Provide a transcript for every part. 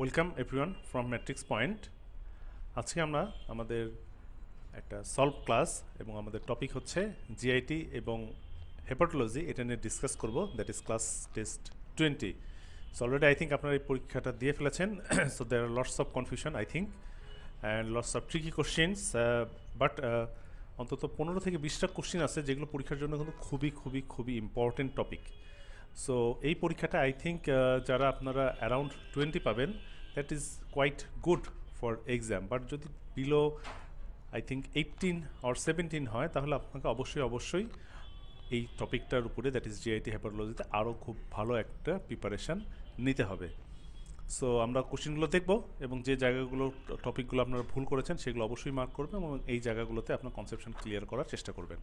Welcome everyone from matrix point. আজকে আমরা আমাদের একটা সলভ ক্লাস এবং আমাদের টপিক হচ্ছে জিআইটি এবং হেপাটোলজি, এটা নিয়ে ডিসকাস করব। That is class test 20। So already I think আপনারা এই পরীক্ষাটা দিয়ে ফেলেছেন। So there are lots of confusion I think and lots of tricky questions, but অন্তত 15 থেকে 20টা কোশ্চেন আছে যেগুলো পরীক্ষার জন্য কিন্তু খুবই ইম্পর্টেন্ট টপিক। সো এই পরীক্ষাটা আই থিঙ্ক যারা আপনারা অ্যারাউন্ড 20 পাবেন, that is quite good for exam. But যদি বিলো আই থিঙ্ক 18 অর 17 হয়, তাহলে আপনাকে অবশ্যই এই টপিকটার উপরে, দ্যাট ইজ জিআইটি হেপাটোলজিতে আরও খুব ভালো একটা প্রিপারেশান নিতে হবে। সো আমরা কোশ্চেনগুলো দেখব এবং যে জায়গাগুলো টপিকগুলো আপনারা ভুল করেছেন সেগুলো অবশ্যই মার্ক করবেন এবং এই জায়গাগুলোতে আপনার কনসেপশন ক্লিয়ার করার চেষ্টা করবেন।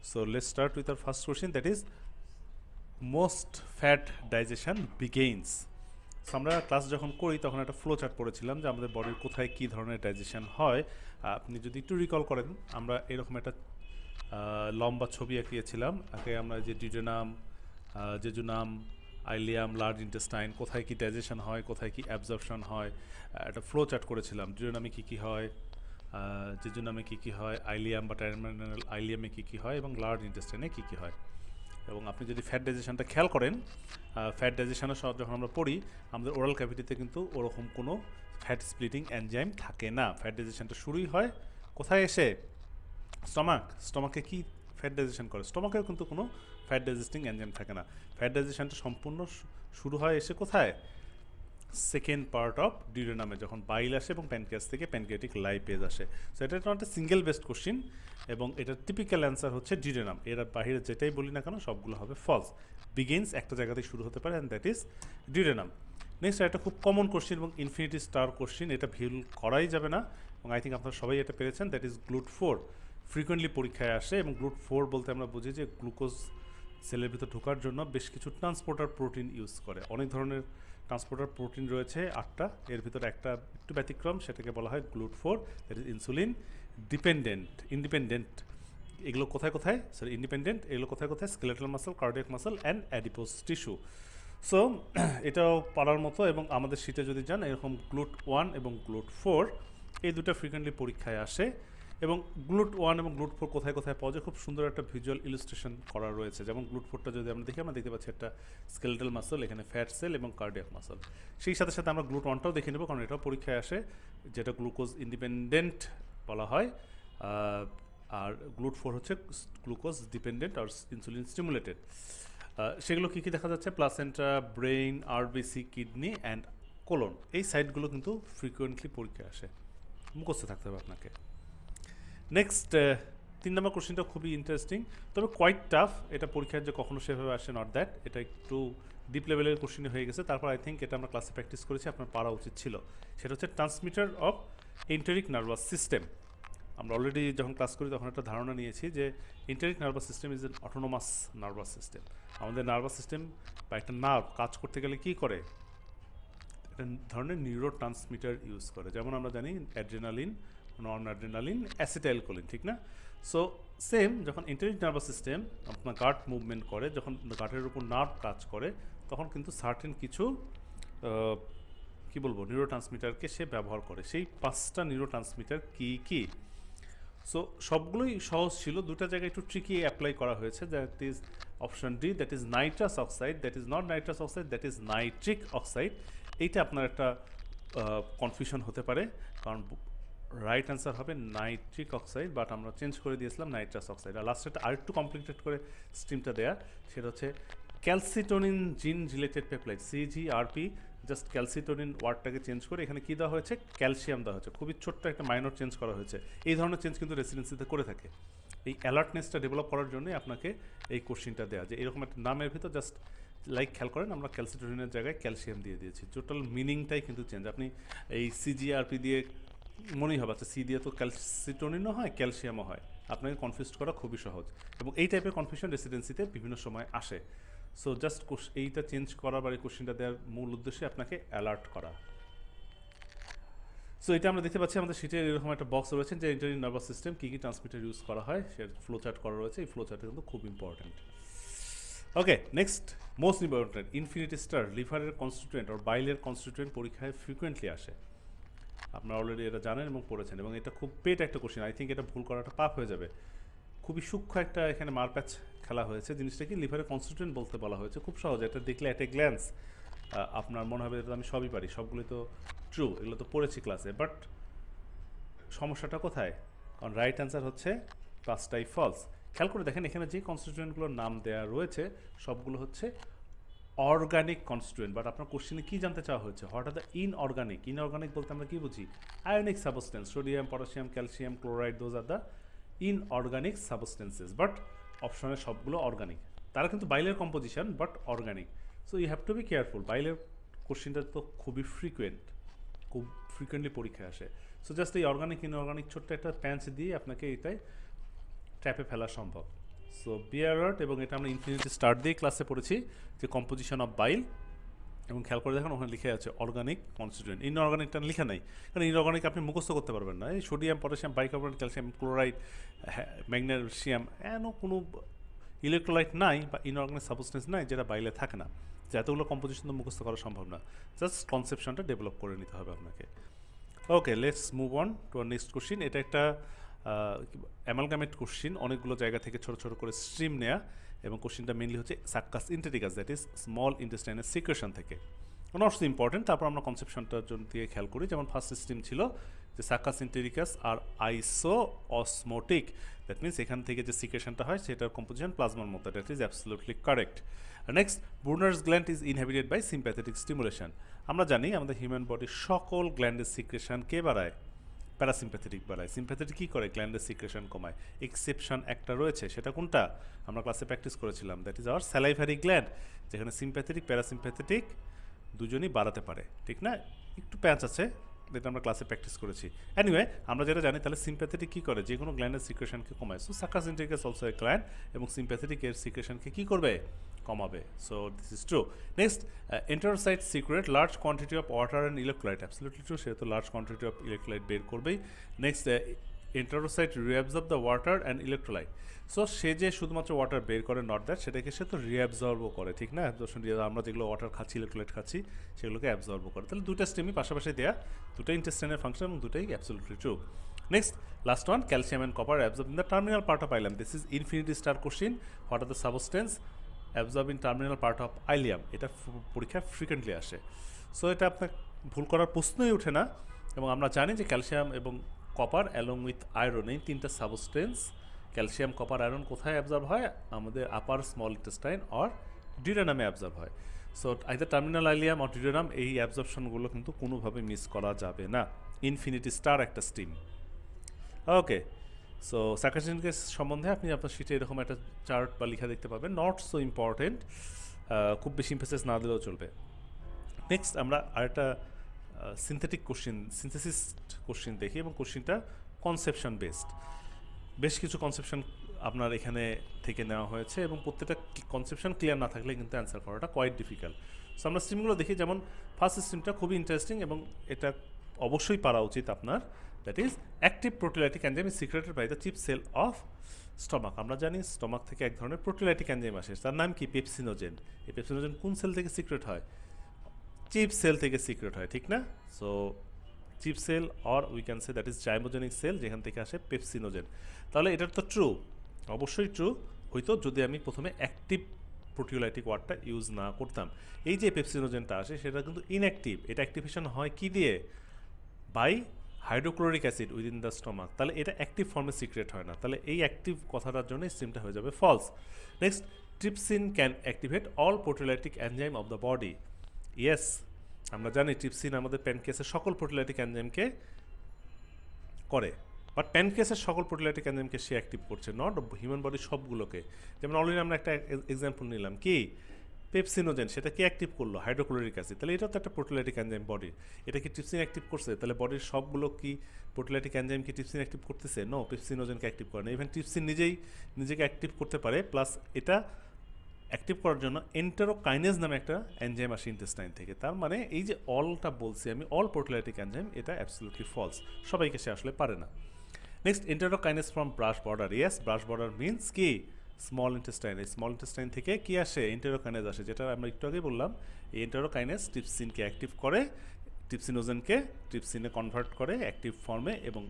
So let's start with our first question, that is most fat digestion begins. So আমরা ক্লাস যখন করি তখন একটা ফ্লো চার্ট পড়েছিলাম যে আমাদের বডির কোথায় কী ধরনের ডাইজেশন হয়। আপনি যদি একটু রিকল করেন, আমরা এরকম একটা লম্বা ছবি আঁকিয়েছিলাম। আগে আমরা যে duodenum, jejunum, ileum, large intestine, কোথায় কী ডাইজেশন হয়, কোথায় কী অ্যাবজর্পশন হয়, একটা ফ্লো চার্ট করেছিলাম। ডিউডেনামে কী হয়, জেজুনামে কী হয়, আইলিয়াম বা টার্মিনাল আইলিয়ামে কী হয় এবং লার্জ ইন্টেস্টাইনে কী হয়। এবং আপনি যদি ফ্যাট ডাইজেশনটা খেয়াল করেন, ফ্যাট ডাইজেশনের যখন আমরা পড়ি, আমাদের ওরাল ক্যাভিটিতে কিন্তু ওরকম কোনো ফ্যাট স্প্লিটিং এনজাইম থাকে না। ফ্যাট ডাইজেশনটা শুরুই হয় কোথায় এসে, স্টমাকে কি ফ্যাট ডাইজেশন করে, স্টমাকেও কিন্তু কোনো ফ্যাট ডাইজেস্টিং এনজাইম থাকে না। ফ্যাট ডাইজেশনটা সম্পূর্ণ শুরু হয় এসে কোথায়, সেকেন্ড পার্ট অফ ডিউডেনামে, যখন বাইল আসে এবং প্যানক্রিয়াস থেকে প্যানক্রিয়াটিক লাইপেজ আসে। সো এটা একটা সিঙ্গেল বেসড কোশ্চিন এবং এটার টিপিক্যাল অ্যান্সার হচ্ছে ডিউডেনাম। এর বাইরে যেটাই বলি না কেন সবগুলো হবে ফলস। বিগিনস একটা জায়গাতেই শুরু হতে পারে, and that is duodenum. Next একটা খুব কমন কোশ্চিন এবং ইনফিনিটি স্টার কোশ্চিন, এটা ভুল করাই যাবে না এবং আই থিঙ্ক আপনারা সবাই এটা পেরেছেন। That is glute 4। ফ্রিকোয়েন্টলি পরীক্ষায় আসে এবং গ্লুট 4 বলতে আমরা বুঝি যে গ্লুকোজ সেলের ভিতর ঢোকার জন্য বেশ কিছু ট্রান্সপোর্টার প্রোটিন ইউজ করে। অনেক ধরনের ট্রান্সপোর্টার প্রোটিন রয়েছে 8টা, এর ভিতরে একটা একটু ব্যতিক্রম, সেটাকে বলা হয় glute 4, that is insulin independent. এগুলো কোথায় ইন্ডিপেন্ডেন্ট, এগুলো কোথায় skeletal muscle, cardiac muscle and adipose tissue. So এটাও পারার মতো। এবং আমাদের শীটে যদি যান, এরকম গ্লুট 1 এবং গ্লুট 4 এই দুটো ফ্রিকোয়েন্টলি পরীক্ষায় আসে। এবং গ্লুট 1 এবং গ্লুট 4 কোথায় পাওয়া যায়, খুব সুন্দর একটা ভিজুয়াল ইলাস্ট্রেশন করা রয়েছে। যেমন গ্লুট 4টা যদি আমরা দেখি, আমরা দেখতে পাচ্ছি একটা স্কেলেটাল মাসল, এখানে ফ্যাট সেল এবং কার্ডিয়াক মাসল। সেই সাথে আমরা গ্লুট 1টাও দেখে নেব, কারণ এটাও পরীক্ষায় আসে, যেটা গ্লুকোজ ইন্ডিপেন্ডেন্ট বলা হয়। আর গ্লুট 4 হচ্ছে গ্লুকোজ ডিপেন্ডেন্ট আর ইনসুলিন স্টিমুলেটেড। সেগুলো কী দেখা যাচ্ছে, placenta, brain, RBC, kidney and colon. এই সাইটগুলো কিন্তু ফ্রিকোয়েন্টলি পরীক্ষায় আসে, মুখস্থ থাকতে হবে আপনাকে। নেক্সট 3 নম্বর কোশ্চেনটা খুবই ইন্টারেস্টিং, তবে কোয়াইট টাফ। এটা পরীক্ষায় যে কখনো সেভাবে আসে নট দ্যাট, এটা একটু ডিপ লেভেলের কোশ্চেন হয়ে গেছে। তারপর আই থিঙ্ক এটা আমরা ক্লাসে প্র্যাকটিস করেছি, আপনার পারা উচিত ছিল। সেটা হচ্ছে transmitter of enteric nervous system. আমরা অলরেডি যখন ক্লাস করি তখন একটা ধারণা নিয়েছি যে enteric nervous system is an autonomous nervous system. আমাদের নার্ভাস সিস্টেম বা একটা নার্ভ কাজ করতে গেলে কী করে, একটা ধরনের নিউরো ট্রান্সমিটার ইউজ করে। যেমন আমরা জানি অ্যাড্রেনালিন, নন অ্যাড্রেনালিন, অ্যাসিটাইলকোলিন, ঠিক না? সো সেম, যখন এন্টেরিক নার্ভাস সিস্টেম আপনার গাট মুভমেন্ট করে, যখন গাটের উপর নার্ভ কাজ করে, তখন কিন্তু সার্টেন কিছু কী বলবো নিউরো ট্রান্সমিটারকে সে ব্যবহার করে। সেই 5টা নিউরো ট্রান্সমিটার কী? সো সবগুলোই সহজ ছিল, দুটো জায়গায় একটু ট্রিকি অ্যাপ্লাই করা হয়েছে। That is option D, that is nitrous oxide, that is not nitrous oxide, that is nitric oxide. এইটা আপনার একটা কনফিউশন হতে পারে, কারণ রাইট অ্যান্সার হবে নাইট্রিক অক্সাইড, বাট আমরা চেঞ্জ করে দিয়েছিলাম নাইট্রাস অক্সাইড। আর লাস্টে আরেকটু কমপ্লিকেটেড করে স্ট্রিমটা দেয়া, সেটা হচ্ছে calcitonin gene related peptide, CGRP। Just calcitonin ওয়ার্ডটাকে চেঞ্জ করে এখানে কী দেওয়া হয়েছে, ক্যালসিয়াম দেওয়া হয়েছে। খুবই ছোট্ট একটা মাইনর চেঞ্জ করা হয়েছে। এই ধরনের চেঞ্জ কিন্তু রেসিডেন্সিতে করে থাকে। এই অ্যালার্টনেসটা ডেভেলপ করার জন্যই আপনাকে এই কোশ্চিনটা দেওয়া, যে এরকম একটা নামের ভিতর জাস্ট খেয়াল করেন, আমরা ক্যালসিটোনিনের জায়গায় ক্যালসিয়াম দিয়ে দিয়েছি। টোটাল মিনিংটাই কিন্তু চেঞ্জ। আপনি এই CGRP দিয়ে মনেই হবে, আচ্ছা সি দিয়ে তো ক্যালসিটোনিনও হয়, ক্যালসিয়ামও হয়। আপনাকে কনফিউজ করা খুবই সহজ এবং এই টাইপের কনফিউশন রেসিডেন্সিতে বিভিন্ন সময় আসে। সো জাস্ট এইটা চেঞ্জ করার বা এই কোশ্চেনটা দেওয়ার মূল উদ্দেশ্যে আপনাকে অ্যালার্ট করা। সো এটা আমরা দেখতে পাচ্ছি আমাদের শীটের এরকম একটা বক্স রয়েছে যে এন্টেরিক নার্ভাস সিস্টেম কী ট্রান্সমিটার ইউজ করা হয়, সে ফ্লো চার্ট করা রয়েছে। এই ফ্লো চার্টটা কিন্তু খুব important. Okay, next most important, infinity star লিভারের কনস্টিটিউয়েন্ট আর বাইলের কনস্টিটিউয়েন্ট পরীক্ষায় ফ্রিকোয়েন্টলি আসে। আপনারা অলরেডি এটা জানেন এবং পড়েছেন, এবং এটা খুব পেট একটা কোশ্চেন। আই থিঙ্ক এটা ভুল করাটা পাপ হয়ে যাবে। খুবই সূক্ষ্ম একটা এখানে মারপ্যাচ খেলা হয়েছে। জিনিসটা কি, লিভারের কনস্টিটিউয়েন্ট বলতে বলা হয়েছে, খুব সহজ। এটা দেখলে অ্যাট এ গ্ল্যান্স আপনার মনে হবে এটা আমি সবই পারি, সবগুলোই তো ট্রু, এগুলো তো পড়েছি ক্লাসে। বাট সমস্যাটা কোথায়? কারণ রাইট অ্যান্সার হচ্ছে পাঁচটাই ফলস। খেয়াল করে দেখেন এখানে যে কনস্টিটিউয়েন্টগুলোর নাম দেওয়া রয়েছে সবগুলো হচ্ছে অর্গানিক কনস্টিটিউয়েন্ট। বাট আপনার কোশ্চেনে কী জানতে চাওয়া হয়েছে? What are the inorganic? Inorganic বলতে আমরা কী বুঝি? Ionic substance, sodium, potassium, calcium, chloride, those are the inorganic substances. But অপশনের সবগুলো অর্গানিক। তারা কিন্তু বাইলের কম্পোজিশন, but organic. So you have to be careful. বাইলের কোশ্চেনটা তো খুবই খুব ফ্রিকুয়েন্টলি পরীক্ষায় আসে। সো জাস্ট এই অর্গানিক ইনঅর্গানিক ছোট্ট একটা প্যাঞ্চ দিয়ে আপনাকে এটাই ট্র্যাপে ফেলা সম্ভব। So be alert. এবং এটা আমরা ইনফিনিটি স্টার দিয়ে ক্লাসে পড়েছি যে কম্পোজিশন অফ বাইল, এবং খেয়াল করে দেখেন ওখানে লিখে আছে অর্গানিক কনস্টিটিউয়েন্ট। ইনঅর্গানিকটা লিখে নাই, কারণ ইনঅর্গানিক আপনি মুখস্থ করতে পারবেন না। এই sodium, potassium, bicarbonate, calcium, chloride, magnesium, এমন কোনো ইলেকট্রোলাইট নাই বা ইনঅর্গানিক সাবস্টেন্স নাই যেটা বাইলে থাকে না। যে এতগুলো কম্পোজিশন তো মুখস্থ করা সম্ভব না, জাস্ট কনসেপশনটা ডেভেলপ করে নিতে হবে আপনাকে। Okay, let's move on to our next question. এটা একটা অ্যামালগামেট কোশ্চিন, অনেকগুলো জায়গা থেকে ছোট ছোট করে স্ট্রিম নেয়া, এবং কোশ্চিনটা মেনলি হচ্ছে সাক্কাস ইন্টেরিকাস, দ্যাট ইজ স্মল ইন্টেস্টাইনের সিক্রেশন থেকে। Not so important. তারপর আমরা কনসেপশনটার জন্য দিয়ে খেয়াল করি। যেমন ফার্স্ট স্ট্রিম ছিল যে সাক্কাস ইন্টেরিকাস আর আইসো অসমোটিক, দ্যাট মিনস এখান থেকে যে সিক্রেশনটা হয় সেটার কম্পোজিশন প্লাজমার মতো, that is absolutely correct. Next, Brunner's gland is inhabited by sympathetic stimulation. আমরা জানি আমাদের হিউম্যান বডির সকল গ্ল্যান্ডের সিক্রেশন কে বাড়ায়? প্যারাসিম্প্যাথেটিক বাড়ায়। সিম্প্যাথেটিক কী করে? গ্ল্যান্ডের সিক্রেশন কমায়। এক্সেপশন একটা রয়েছে, সেটা কোনটা? আমরা ক্লাসে প্র্যাকটিস করেছিলাম, that is our salivary gland, যেখানে সিম্প্যাথেটিক প্যারাসিম্প্যাথেটিক দুজনই বাড়াতে পারে, ঠিক না? একটু প্যাঁচ আছে, যেটা আমরা ক্লাসে প্র্যাকটিস করেছি। অ্যানিওয়ে, আমরা যেটা জানি, তাহলে সিম্প্যাথেটিক কী করে? যে কোনো গ্ল্যান্ডের সিক্রেশনকে কমায়। So succus entericus also a gland, এবং সিম্প্যাথেটিক এর সিক্রেশনকে কী করবে? কমাবে। So this is true. Next, enterocyte secrete large quantity of water and electrolyte. Absolutely true, সে তো লার্জ কোয়ান্টিটি অফ ইলেকট্রোলাইট বের করবেই। Next, enterocyte reabsorb the water and electrolyte. So সে যে শুধুমাত্র ওয়াটার বের করে, নট দ্যাট, সেটাকে সে তো রিঅ্যাবজর্বও করে, ঠিক না? অ্যাবজর্পশন, আমরা যেগুলো ওয়াটার খাচ্ছি, ইলেকট্রোলাইট খাচ্ছি, সেগুলোকে অ্যাবজর্বও করে। তাহলে দুটো স্টেমই পাশাপাশি দেয়া, দুটোই ইন্টেস্টাইনের ফাংশন, এবং দুটোই absolutely true. Next, last one, calcium and copper absorb in the terminal part of ileum. This is infinity star question. What are the substance absorb in terminal part of ileum? এটা পরীক্ষায় frequently আসে। So এটা আপনার ভুল করার প্রশ্নই ওঠে না। এবং আমরা জানি যে ক্যালসিয়াম এবং কপার অ্যালং উইথ আয়রন, এই তিনটা সাবস্টেন্স, ক্যালসিয়াম, কপার, আয়রন কোথায় অ্যাবজর্ব হয়? আমাদের আপার স্মল ইন্টেস্টাইন অর ডিউডেনামে অ্যাবজর্ব হয়। So either terminal ileum or duodenum, এই অ্যাবজর্পশনগুলো কিন্তু কোনোভাবে মিস করা যাবে না। ইনফিনিটি স্টার একটা স্টিম। ওকে, সো সাকাসিনকেস সম্বন্ধে আপনি আপনার শিটে এরকম একটা চার্ট বা লেখা দেখতে পাবেন। নট সো ইম্পর্টেন্ট, খুব বেশি ইমফেসিস না দিলেও চলবে। নেক্সট, আমরা আরেকটা সিনথেটিক কোশ্চিন, সিনথেসিস কোশ্চিন দেখি, এবং কোশ্চিনটা কনসেপশন বেসড। বেশ কিছু কনসেপশন আপনার এখানে থেকে নেওয়া হয়েছে, এবং প্রত্যেকটা কনসেপশন ক্লিয়ার না থাকলে কিন্তু অ্যান্সার করাটা কোয়াইট ডিফিকাল্ট। সো আমরা স্ট্রিমগুলো দেখি। যেমন ফার্স্ট স্ট্রিমটা খুবই ইন্টারেস্টিং, এবং এটা অবশ্যই পারা উচিত আপনার। That is active proteolytic enzyme is secreted by the chief cell of stomach. আমরা জানি স্টমাক থেকে এক ধরনের প্রোটিলাইটিক এনজাইম আসে, তার নাম কি? পেপসিনোজেন। এই পেপসিনোজেন কোন সেল থেকে সিক্রেট হয়? চিপ সেল থেকে সিক্রেট হয়, ঠিক না? So chief cell, or we can say that is zymogenic cell, যেখান থেকে আসে পেপসিনোজেন। তাহলে এটার তো ট্রু, অবশ্যই ট্রু হইতো যদি আমি প্রথমে অ্যাক্টিভ প্রোটিওলাইটিক ওয়ার্ডটা ইউজ না করতাম। এই যে পেপসিনোজেনটা আসে সেটা কিন্তু ইনঅ্যাক্টিভ। এটা অ্যাক্টিভেশন হয় কি দিয়ে? By hydrochloric acid within the stomach. তাহলে এটা অ্যাক্টিভ ফর্মে সিক্রেট হয় না। তাহলে এই অ্যাক্টিভ কথাটার জন্য স্ট্রিমটা হয়ে যাবে false. Next, trypsin can activate all proteolytic enzyme of the body. Yes, আমরা জানি ট্রিপসিন আমাদের প্যানক্রিয়াসের সকল প্রোটিওলাইটিক এনজাইমকে করে, বাট প্যানক্রিয়াসের সকল প্রোটিওলাইটিক এনজাইমকে সে অ্যাক্টিভ করছে, নট হিউম্যান বডির সবগুলোকে। যেমন অলরেডি আমরা একটা এক্সাম্পল নিলাম, কি? পেপসিনোজেন, সেটা কি অ্যাক্টিভ করলো? Hydrochloric acid. তাহলে এটা তো একটা প্রোটিওলাইটিক এনজাইম বডির। এটা কি ট্রিপসিন অ্যাক্টিভ করছে? তাহলে বডির সবগুলো কি প্রোটিওলাইটিক এনজাইম কি ট্রিপসিন অ্যাক্টিভ করতেছে? নো, পেপসিনোজেনকে অ্যাক্টিভ করে না। ইভেন ট্রিপসিন নিজেকে অ্যাক্টিভ করতে পারে, প্লাস এটা অ্যাক্টিভ করার জন্য এন্টেরোকাইনেজ নামে একটা এনজাইম আসে ইন্টেস্টাইন থেকে। তার মানে এই যে অলটা বলছি আমি, অল প্রোটিওলাইটিক এনজাইম, এটা অ্যাবসলিউটলি ফলস, সবাইকে সে আসলে পারে না। Next, enterokinase from brush border. Yes, brush border means কি? স্মল ইন্টেস্টাইন, এই স্মল ইন্টেস্টাইন থেকে কি আসে, এন্টেরোকাইনেজ আসে, যেটা আমরা একটু আগে বললাম। এই এন্টেরোকাইনেজ ট্রিপসিনকে অ্যাক্টিভ করে, ট্রিপসিনোজেনকে ট্রিপসিনে কনভার্ট করে অ্যাক্টিভ ফর্মে, এবং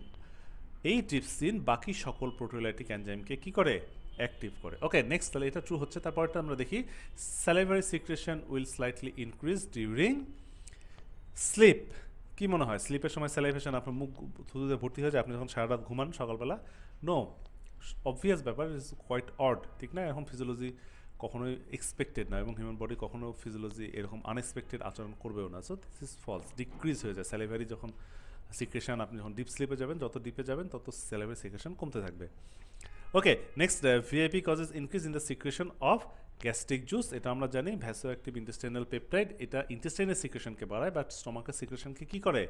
এই ট্রিপসিন বাকি সকল প্রোটিওলাইটিক এনজাইমকে কি করে, অ্যাক্টিভ করে। ওকে, নেক্সট, তাহলে এটা ট্রু হচ্ছে। তারপরটা আমরা দেখি, salivary secretion will slightly increase during slip. কি মনে হয়, স্লিপের সময় স্যালাইভেশন আপনার মুখ থুতুতে ভর্তি হয়ে যায় আপনি যখন সারা রাত ঘুমান সকালবেলা? নো, অবভিয়াস ব্যাপার, ইজ কোয়াইট অড, ঠিক না? এখন ফিজিওলজি কখনোই এক্সপেক্টেড না, এবং হিউম্যান বডি কখনো ফিজিওলজি এরকম আনএক্সপেক্টেড আচরণ করবেও না। So this is false, decrease হয়ে যায় স্যালিভারি যখন সিক্রেশন, আপনি যখন ডিপ স্লিপে যাবেন, যত ডিপে যাবেন তত স্যালিভারি সিক্রেশন কমতে থাকবে। Okay, next, VIP causes increase in the secretion of gastric juice. এটা আমরা জানি, ভ্যাসো অ্যাক্টিভ ইন্টেস্টাইনাল পেপটাইড, এটা ইন্টেস্টাইনের সিক্রেশনকে বাড়ায়, বাট স্টমাকের সিক্রেশনকে কি করে,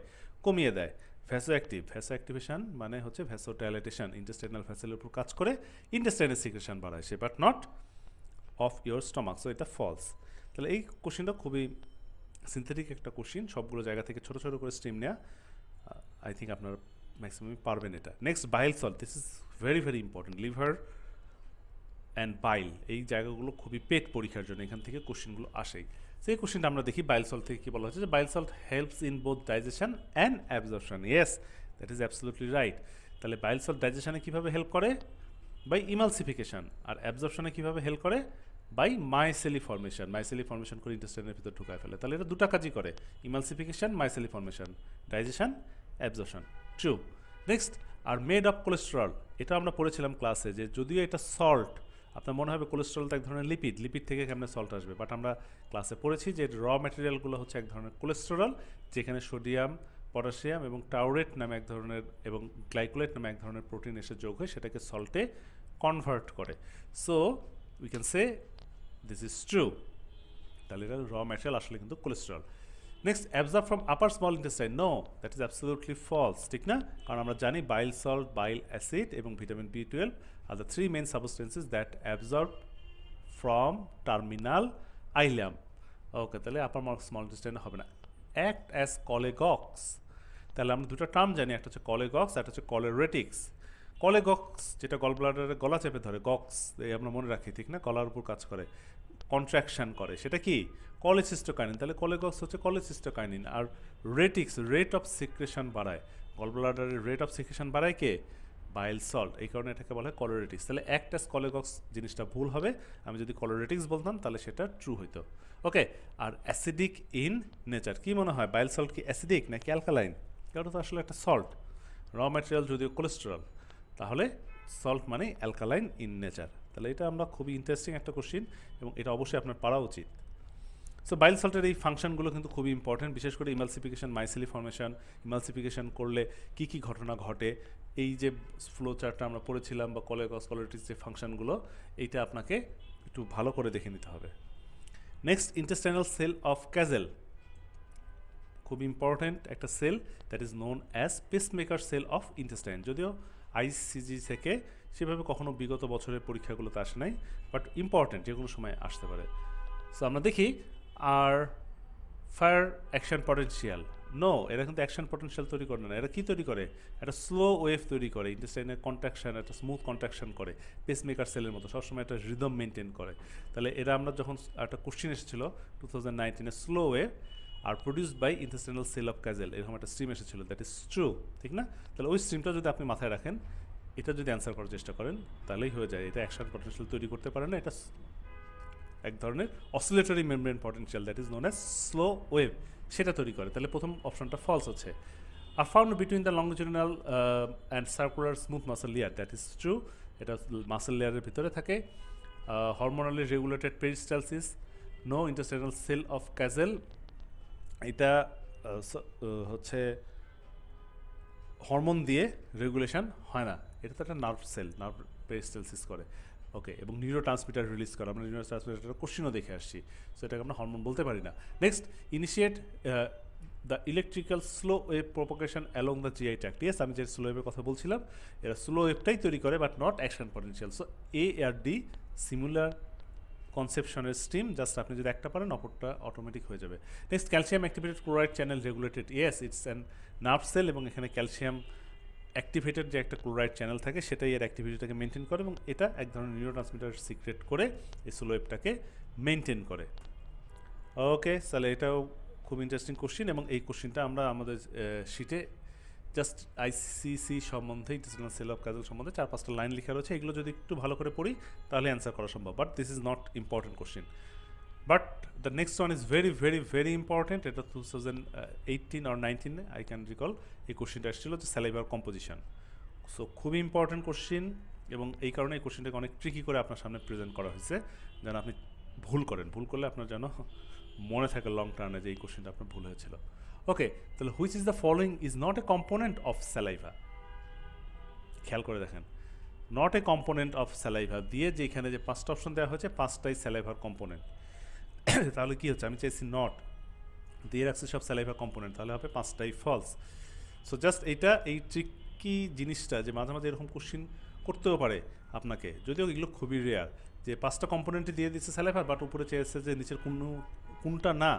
কমিয়ে দেয়। ভ্যাসো অ্যাক্টিভ, ভ্যাসো অ্যাক্টিভেশন মানে হচ্ছে ভ্যাসো ডাইলেটেশন, ইন্টেস্টাইনাল ভ্যাসেলের উপর কাজ করে ইন্টেস্টাইনের সিক্রেশন বাড়ায় সে, but not of your stomach. So এটা ফলস। তাহলে এই কোশ্চেনটা খুবই সিনথেটিক একটা কোশ্চেন, সবগুলো জায়গা থেকে ছোটো ছোটো করে স্ট্রিম নেওয়া। আই থিঙ্ক আপনার ম্যাক্সিমাম পারবেন এটা। Next, bile salt, this is very very important. Liver and bile, এই জায়গাগুলো খুবই পেট পরীক্ষার জন্য এখান থেকে কোশ্চেনগুলো আসেই। সেই কোশ্চেনটা আমরা দেখি, বাইল সল্ট থেকে কী বলা হচ্ছে, যে বাইল salt helps in both digestion and absorption. Yes, that is absolutely right. তাহলে বাইল সল্ট ডাইজেশনে কীভাবে হেল্প করে, বাই ইমালসিফিকেশন, আর অ্যাবজর্পশনে কীভাবে হেল্প করে, বাই মাইসেলি ফর্মেশন। মাইসেলি ফর্মেশন করে ইন্টেস্টাইনের ভিতর ঢুকায় ফেলে। তাহলে এটা দুটা কাজই করে, emulsification, micelle formation, digestion, absorption. True. Next, are made of cholesterol, এটা আমরা পড়েছিলাম ক্লাসে, যে যদিও এটা সল্ট, আপনার মনে হবে কোলেস্টেরল তো এক ধরনের লিপিড, লিপিড থেকে কেমন সল্ট আসবে, বাট আমরা ক্লাসে পড়েছি যে র ম্যাটেরিয়ালগুলো হচ্ছে এক ধরনের কোলেস্টেরল, যেখানে সোডিয়াম, পটাশিয়াম এবং টাউরেট নামে এক ধরনের, এবং গ্লাইকোলেট নামে এক ধরনের প্রোটিন এসে যোগ হয়ে সেটাকে সল্টে কনভার্ট করে। So we can say this is true. তাহলে এটা র ম্যাটেরিয়াল আসলে কিন্তু cholesterol. Next, absorb from upper small intestine, no, that is absolutely false, ঠিক না? কারণ আমরা জানি বাইল সল্ট, বাইল অ্যাসিড এবং vitamin B12 are the three main substances that absorb from terminal ileum. Okay, তাহলে আপার small ইন্টেস্টাইনে হবে না। অ্যাক্ট অ্যাজ কলেগক্স, তাহলে আমরা দুটো টার্ম জানি, একটা হচ্ছে কলেগক্স, একটা হচ্ছে কলেরেটিক্স। কলেগক্স যেটা গল ব্লাডারে গলা চেপে ধরে, গক্স এই আমরা মনে রাখি, ঠিক না? গলার উপর কাজ করে, কন্ট্রাকশন করে, সেটা কি, কলেসিস্টোকাইনিন। তাহলে কলেগক্স হচ্ছে কলেসিস্টোকাইনিন। আর রেটিক্স, রেট অফ সিক্রেশন বাড়ায়, গল ব্লাডারের রেট অফ সিক্রেশন বাড়ায় কে, বাইল সল্ট, এই কারণে এটাকে বলা হয় কলোরেটিক্স। তাহলে অ্যাক্ট অ্যাজ কলেগক্স জিনিসটা ভুল হবে, আমি যদি কলোরেটিক্স বলতাম তাহলে সেটা ট্রু হইতো। ওকে, আর অ্যাসিডিক ইন নেচার, কি মনে হয় বাইল সল্ট কি অ্যাসিডিক নাকি অ্যালকালাইন? কারণ তো আসলে একটা সল্ট, র ম্যাটেরিয়াল যদিও কোলেস্টেরল, তাহলে সল্ট মানে অ্যালকালাইন ইন নেচার। তাহলে এটা আমরা খুবই ইন্টারেস্টিং একটা কোশ্চিন, এবং এটা অবশ্যই আপনার পারা উচিত। সো বাইল সল্টের এই ফাংশনগুলো কিন্তু খুবই ইম্পর্টেন্ট, বিশেষ করে ইমালসিফিকেশন, মাইসেলি ফর্মেশন, ইমালসিফিকেশন করলে কি কি ঘটনা ঘটে, এই যে ফ্লো চার্টটা আমরা পড়েছিলাম, বা কলেগক্স, কলোরেটিক্স যে ফাংশনগুলো, এইটা আপনাকে একটু ভালো করে দেখে নিতে হবে। Next, intestinal cell of Cajal, খুব ইম্পর্টেন্ট একটা cell, that is known as pacemaker cell of intestine. যদিও আইসিজি থেকে সেভাবে কখনো বিগত বছরের পরীক্ষাগুলোতে আসে নাই, বাট ইম্পর্টেন্ট, যে কোনো সময় আসতে পারে। সো আমরা দেখি, আর ফায়ার অ্যাকশন পটেনশিয়াল, নো, এরা কিন্তু অ্যাকশন পটেনশিয়াল তৈরি করে না, এরা কী তৈরি করে, একটা স্লো ওয়েভ তৈরি করে, ইন্টেস্টাইনের কন্ট্রাকশন, একটা স্মুথ কন্ট্রাকশন করে, পেসমেকার সেলের মতো সবসময় একটা রিদম মেনটেন করে। তাহলে এরা, আমরা যখন একটা কোশ্চিন এসেছিল 2019-এ, slow wave are produced by intestinal cell of Cajal, এরকম একটা স্ট্রিম এসেছিল, দ্যাট ইজ ট্রু, ঠিক না? তাহলে ওই স্ট্রিমটা যদি আপনি মাথায় রাখেন, এটা যদি অ্যান্সার করার চেষ্টা করেন, তাহলেই হয়ে যায়। এটা অ্যাকশন পটেনশিয়াল তৈরি করতে পারে না, এটা এক ধরনের oscillatory membrane potential, that is known as slow wave, সেটা তৈরি করে। তাহলে প্রথম অপশনটা ফলস হচ্ছে। Are found between the longitudinal and circular smooth muscle layer, that is true, এটা মাসেল লেয়ারের ভিতরে থাকে। Hormonally regulated peristalsis, no, intestinal cell of Cajal, এটা হচ্ছে হরমোন দিয়ে রেগুলেশন হয় না, এটা তো একটা নার্ভ সেল, নার্ভ পেরিস্টালসিস করে। ওকে, এবং নিউরো ট্রান্সমিটার রিলিজ করে, আমরা নিউরো ট্রান্সমিটার কোশ্চিনও দেখে আসছি, সো এটাকে আমরা হরমোন বলতে পারি না। Next, initiate the electrical slow wave propagation along the GI tract. Yes, আমি যে স্লো ওয়েভের কথা বলছিলাম, এরা স্লো ওয়েভটাই তৈরি করে, but not action potential. So A আর ডি সিমিলার কনসেপশনের স্ট্রিম, জাস্ট আপনি যদি একটা পারেন অপরটা অটোমেটিক হয়ে যাবে। Next, calcium activated chloride channel regulated, yes, it's an nerve cell, এবং এখানে ক্যালসিয়াম অ্যাক্টিভেটেড যে একটা ক্লোরাইড চ্যানেল থাকে সেটাই এর অ্যাক্টিভিটিটাকে মেনটেন করে এবং এটা এক ধরনের নিউরোট্রান্সমিটার সিক্রেট করে এই স্লোয়েবটাকে মেনটেন করে। ওকে, তাহলে এটাও খুব ইন্টারেস্টিং কোশ্চিন এবং এই কোশ্চিনটা আমরা আমাদের শিটে জাস্ট আইসিসি সম্বন্ধে ইন্টেস্টিনাল সেল অফ কাজল সম্বন্ধে 4-5টা লাইন লেখা রয়েছে, এগুলো যদি একটু ভালো করে পড়ি তাহলে অ্যান্সার করা সম্ভব, but this is not important question. But the next one is very very very important. এটা 2018 or 19 আই ক্যান রিকল এই কোশ্চিনটা এসেছিল যে স্যালাইভার কম্পোজিশন। সো খুবই ইম্পর্টেন্ট কোশ্চিন এবং এই কারণে এই কোশ্চিনটাকে অনেক ট্রিকি করে আপনার সামনে প্রেজেন্ট করা হয়েছে যেন আপনি ভুল করলে আপনার যেন মনে থাকে লং টার্মে যে এই কোশ্চিনটা আপনার ভুল হয়েছিল। ওকে, তাহলে which is the following is not a component of saliva. খেয়াল করে দেখেন, not a component of saliva দিয়ে যে এখানে যে 5টা অপশন দেওয়া হয়েছে 5টাই স্যালাইভার কম্পোনেন্ট। তাহলে কি হচ্ছে, আমি চাইছি নট দিয়ে রাখছি সব স্যালাইভার কম্পোনেন্ট, তাহলে হবে 5টাই ফলস। সো জাস্ট এইটা এই ট্রিকি জিনিসটা যে মাঝে মাঝে এরকম কোশ্চিন করতেও পারে আপনাকে, যদিও এগুলো খুবই রেয়ার, যে 5টা কম্পোনেন্টই দিয়ে দিচ্ছে স্যালাইভার বাট উপরে চেয়েছে যে নিচের কোনটা না।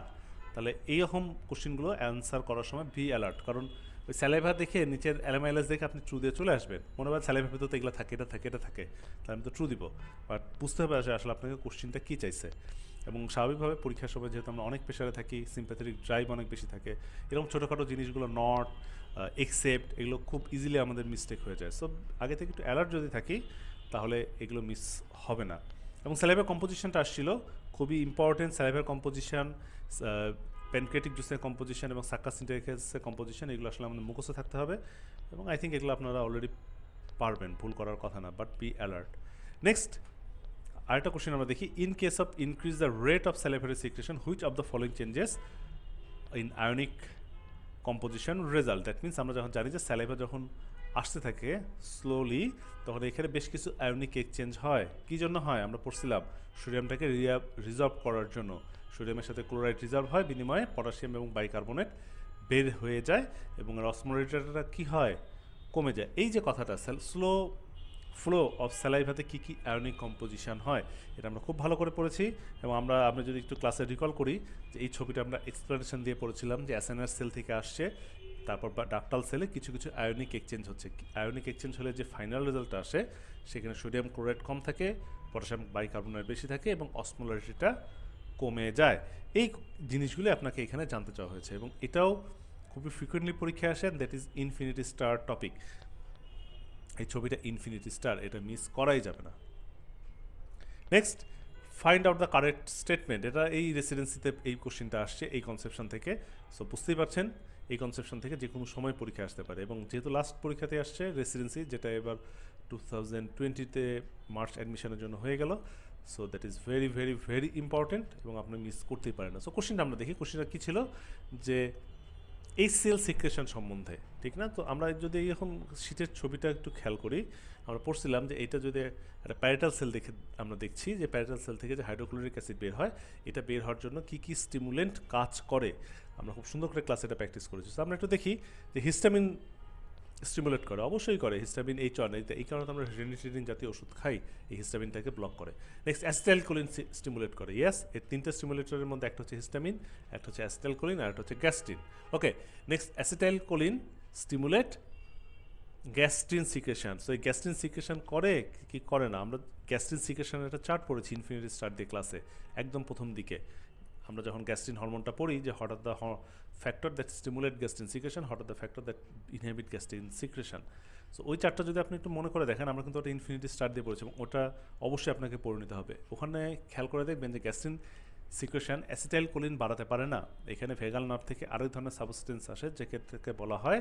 তাহলে এইরকম কোশ্চিনগুলো অ্যান্সার করার সময় বি অ্যালার্ট, কারণ ওই স্যালাইভা দেখে নিচের এলএমআইএলএস দেখে আপনি ট্রু দিয়ে চলে আসবেন, মনে হয় স্যালাইভার ভিতরে তো এগুলো থাকে, এটা থাকে, এটা থাকে, তাহলে আমি তো ট্রু দিব। বাট বুঝতে হবে আসলে আপনাকে কোশ্চিনটা কী চাইছে। এবং স্বাভাবিকভাবে পরীক্ষার সময় যেহেতু আমরা অনেক প্রেশারে থাকি, সিম্প্যাথেটিক ড্রাইভ অনেক বেশি থাকে, এরকম ছোটোখাটো জিনিসগুলো নট এক্সেপ্ট এগুলো খুব ইজিলি আমাদের মিস্টেক হয়ে যায়। সো আগে থেকে একটু অ্যালার্ট যদি থাকি তাহলে এগুলো মিস হবে না। এবং স্যালাইভার কম্পোজিশনটা আসছিল খুবই ইম্পর্টেন্ট। স্যালাইভার কম্পোজিশন, প্যানক্রিয়াটিক জুসের কম্পোজিশন এবং সাক্কাস এন্টেরিকাসের কম্পোজিশন, এগুলো আসলে আমাদের মুখস্থ থাকতে হবে এবং আই থিঙ্ক এগুলো আপনারা অলরেডি পারবেন, ভুল করার কথা না, বাট বি অ্যালার্ট। নেক্সট আরেকটা কোশ্চেন আমরা দেখি, in case of increase the rate of salivary secretion which of the following changes in ionic composition result. That means আমরা যখন জানি যে স্যালাইভা যখন আসতে থাকে স্লোলি, তখন এখানে বেশ কিছু আয়নিক এক্সচেঞ্জ হয়। কী জন্য হয় আমরা পড়ছিলাম, সোডিয়ামটাকে রিজর্ভ করার জন্য। সোডিয়ামের সাথে ক্লোরাইড রিজর্ভ হয়, বিনিময়ে পটাশিয়াম এবং বাইকার্বনেট বের হয়ে যায় এবং অসমোলেটারটা কী হয়, কমে যায়। এই যে কথাটা স্লো ফ্লো অফ স্যালাইভাতে কী কী আয়নিক কম্পোজিশন হয় এটা আমরা খুব ভালো করে পড়েছি এবং আমরা যদি একটু ক্লাসে রিকল করি যে এই ছবিটা আমরা এক্সপ্লেনেশন দিয়ে পড়েছিলাম যে অ্যাসেনার সেল থেকে আসছে, তারপর ডাক্টাল সেলে কিছু কিছু আয়নিক এক্সচেঞ্জ হচ্ছে। আয়নিক এক্সচেঞ্জ হলে যে ফাইনাল রেজাল্টটা আসে সেখানে সোডিয়াম ক্লোরাইড কম থাকে, পটাশিয়াম বাইকার্বনেট বেশি থাকে এবং অসমোলারিটিটা কমে যায়। এই জিনিসগুলি আপনাকে এখানে জানতে চাওয়া হয়েছে এবং এটাও খুবই ফ্রিকুয়েন্টলি পরীক্ষায় আসেন, that is infinity star topic. এই ছবিটা ইনফিনিটি স্টার, এটা মিস করাই যাবে না। Next, find out the correct statement. এটা এই রেসিডেন্সিতে এই কোশ্চেনটা আসছে এই কনসেপশন থেকে। সো বুঝতেই পারছেন এই কনসেপশন থেকে যে কোনো সময় পরীক্ষা আসতে পারে এবং যেহেতু লাস্ট পরীক্ষাতে আসছে রেসিডেন্সি, যেটা এবার 2020-তে মার্চ অ্যাডমিশনের জন্য হয়ে গেল, so that is very very very important এবং আপনি মিস করতেই পারেন না। সো কোশ্চেনটা আমরা দেখি, কোশ্চেনটা কী ছিল যে এই সেল সিক্রেশন সম্বন্ধে, ঠিক না? তো আমরা যদি এখন শীতের ছবিটা একটু খেয়াল করি, আমরা পড়ছিলাম যে এটা যদি একটা প্যারাটাল সেল দেখে আমরা দেখছি যে প্যারাটাল সেল থেকে যে হাইড্রোক্লোরিক অ্যাসিড বের হয়, এটা বের হওয়ার জন্য কী কী স্টিমুলেন্ট কাজ করে আমরা খুব সুন্দর করে ক্লাসে এটা প্র্যাকটিস করেছি। তো আমরা একটু দেখি যে হিস্টামিন স্টিমুলেট করে, অবশ্যই করে। হিস্টামিন H1, এই কারণে আমরা রেনিটিডিন জাতীয় ওষুধ খাই, এই হিস্টামিনটাকে ব্লক করে। নেক্সট অ্যাসিটাইলকোলিন স্টিমুলেট করে, ইয়েস, এর 3টে স্টিমুলেটরের মধ্যে একটা হচ্ছে হিস্টামিন, একটা হচ্ছে অ্যাসিটাইলকোলিন আর একটা হচ্ছে gastrin. Okay, next acetylcholine stimulate gastrin secretion. So এই গ্যাস্ট্রিন সিক্রেশন করে কি করে না, আমরা গ্যাস্ট্রিন সিক্রেশনের একটা চার্ট পড়েছি ইনফিনিটি স্টার দিয়ে ক্লাসে একদম প্রথম দিকে। আমরা যখন গ্যাস্ট্রিন হরমোনটা পড়ি যে hot are the factor that stimulate gastrin secretion, hot are the factor that inhibit gastrin secretion. So ওই চারটা যদি আপনি একটু মনে করে দেখেন, আমরা কিন্তু ওটা ইনফিনিটি স্টার দিয়ে পড়েছি এবং ওটা অবশ্যই আপনাকে পড়ে নিতে হবে। ওখানে খেয়াল করে দেখবেন যে গ্যাস্ট্রিন সিক্রেশন অ্যাসিটাইলকোলিন বাড়াতে পারে না। এখানে ভেগাল নার্ভ থেকে আরেক ধরনের সাবস্টেন্স আসে যেটাকে বলা হয়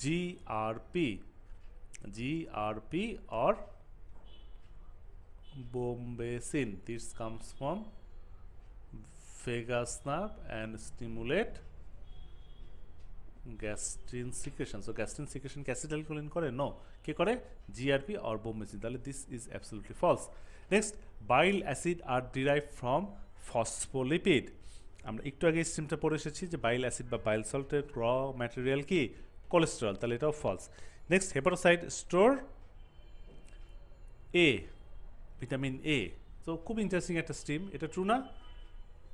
GRP or bombesin. This comes from vagus nerve and stimulate gastrin secretion. So gastrin secretion K acetylcholine করে? No. কে করে? GRP or bombesin. তাহলে this is absolutely false. Next, bile acid are derived from phospholipid. আমরা একটু আগে স্ট্রিমটা পড়ে এসেছি যে বাইল acid বা বাইল সল্টের র ম্যাটেরিয়াল কি? কোলেস্টেরল, তাহলে এটাও false. Next, hepatocyte store A, vitamin A. তো খুব ইন্টারেস্টিং একটা স্ট্রিম, এটা ট্রু না?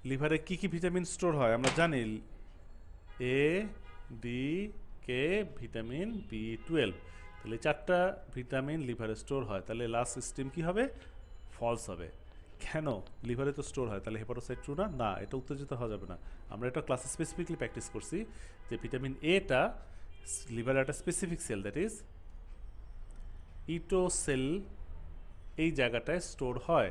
লিভারে কি কি ভিটামিন স্টোর হয় আমরা জানি, এ, ডি, কে, ভিটামিন B12। তাহলে 4টা ভিটামিন লিভারে স্টোর হয়, তাহলে লাস্ট স্ট্রিম কি হবে? ফলস হবে। কেন? লিভারে তো স্টোর হয়, তাহলে হেপাটোসাইট ট্রু না? না, এটা উত্তেজিত হওয়া যাবে না। আমরা এটা ক্লাসে স্পেসিফিকলি প্র্যাকটিস করছি যে ভিটামিন এটা লিভারের একটা স্পেসিফিক সেল, দ্যাট ইজ ইটোসেল, এই জায়গাটায় স্টোর হয়।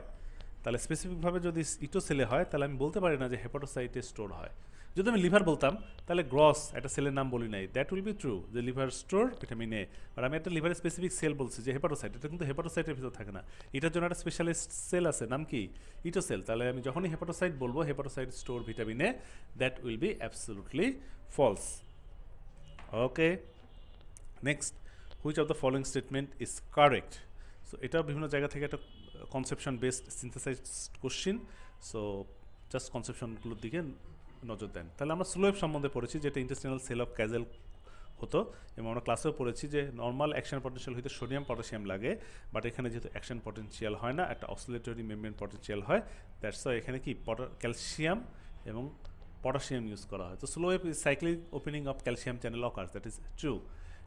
তাহলে স্পেসিফিকভাবে যদি ইটোসেলে হয় তাহলে আমি বলতে পারি না যে হেপাটোসাইটে স্টোর হয়। যদি আমি লিভার বলতাম তাহলে গ্রস একটা সেলের নাম বলি নাই, দ্যাট উইল বি ট্রু যে লিভার স্টোর ভিটামিন এ। আর আমি একটা লিভারের স্পেসিফিক সেল বলছি যে হেপাটোসাইট, এটা কিন্তু হেপাটোসাইটের ভিতর থাকে না, এটার জন্য একটা স্পেশালিস্ট সেল আছে, নাম কি? ইটোসেল। তাহলে আমি যখনই হেপাটোসাইট বলবো hepatocyte store vitamin A, that will be absolutely false. Okay, next, which of the following statement is correct? So এটা বিভিন্ন জায়গা থেকে একটা conception based synthesized question, so just কনসেপশনগুলোর দিকে নজর দেন। তাহলে আমরা স্লোয়েব সম্বন্ধে পড়েছি, যেটা ইন্টেস্টিনাল সেল অফ ক্যাজেল হতো, এবং আমরা ক্লাসেও পড়েছি যে নর্মাল অ্যাকশন পটেনশিয়াল হইতে সোডিয়াম পটাশিয়াম লাগে, বাট এখানে যেহেতু অ্যাকশন পটেনশিয়াল হয় না, একটা অসিলেটরি মেমব্রেন পটেনশিয়াল হয়, দ্যাটস ওয়াই এখানে কি ক্যালসিয়াম এবং পটাশিয়াম ইউজ করা হয়। তো slow wave is cyclic opening of calcium channel occurs, that is true.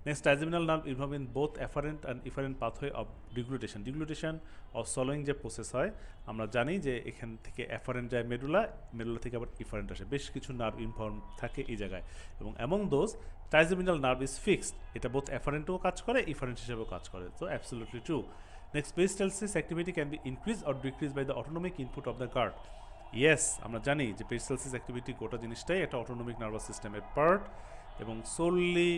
Next, trigeminal nerve involved in both afferent and efferent pathway of deglutition. Deglutition or swallowing যে process হয় আমরা জানি যে এখান থেকে afferent যায় মেডুলা, মেডুলা থেকে আবার efferent আসে, বেশ কিছু নার্ভ ইনফর্ম থাকে এই জায়গায়, এবং among those trigeminal nerve is fixed, এটা both afferentও কাজ করে efferent হিসেবেও কাজ করে, so absolutely true. Next, peristalsis activity can be increased or decreased by the autonomic input of the gut. Yes, আমরা জানি যে peristalsis activity গোটা জিনিসটাই একটা অটোনমিক নার্ভাস সিস্টেমের পার্ট এবং solely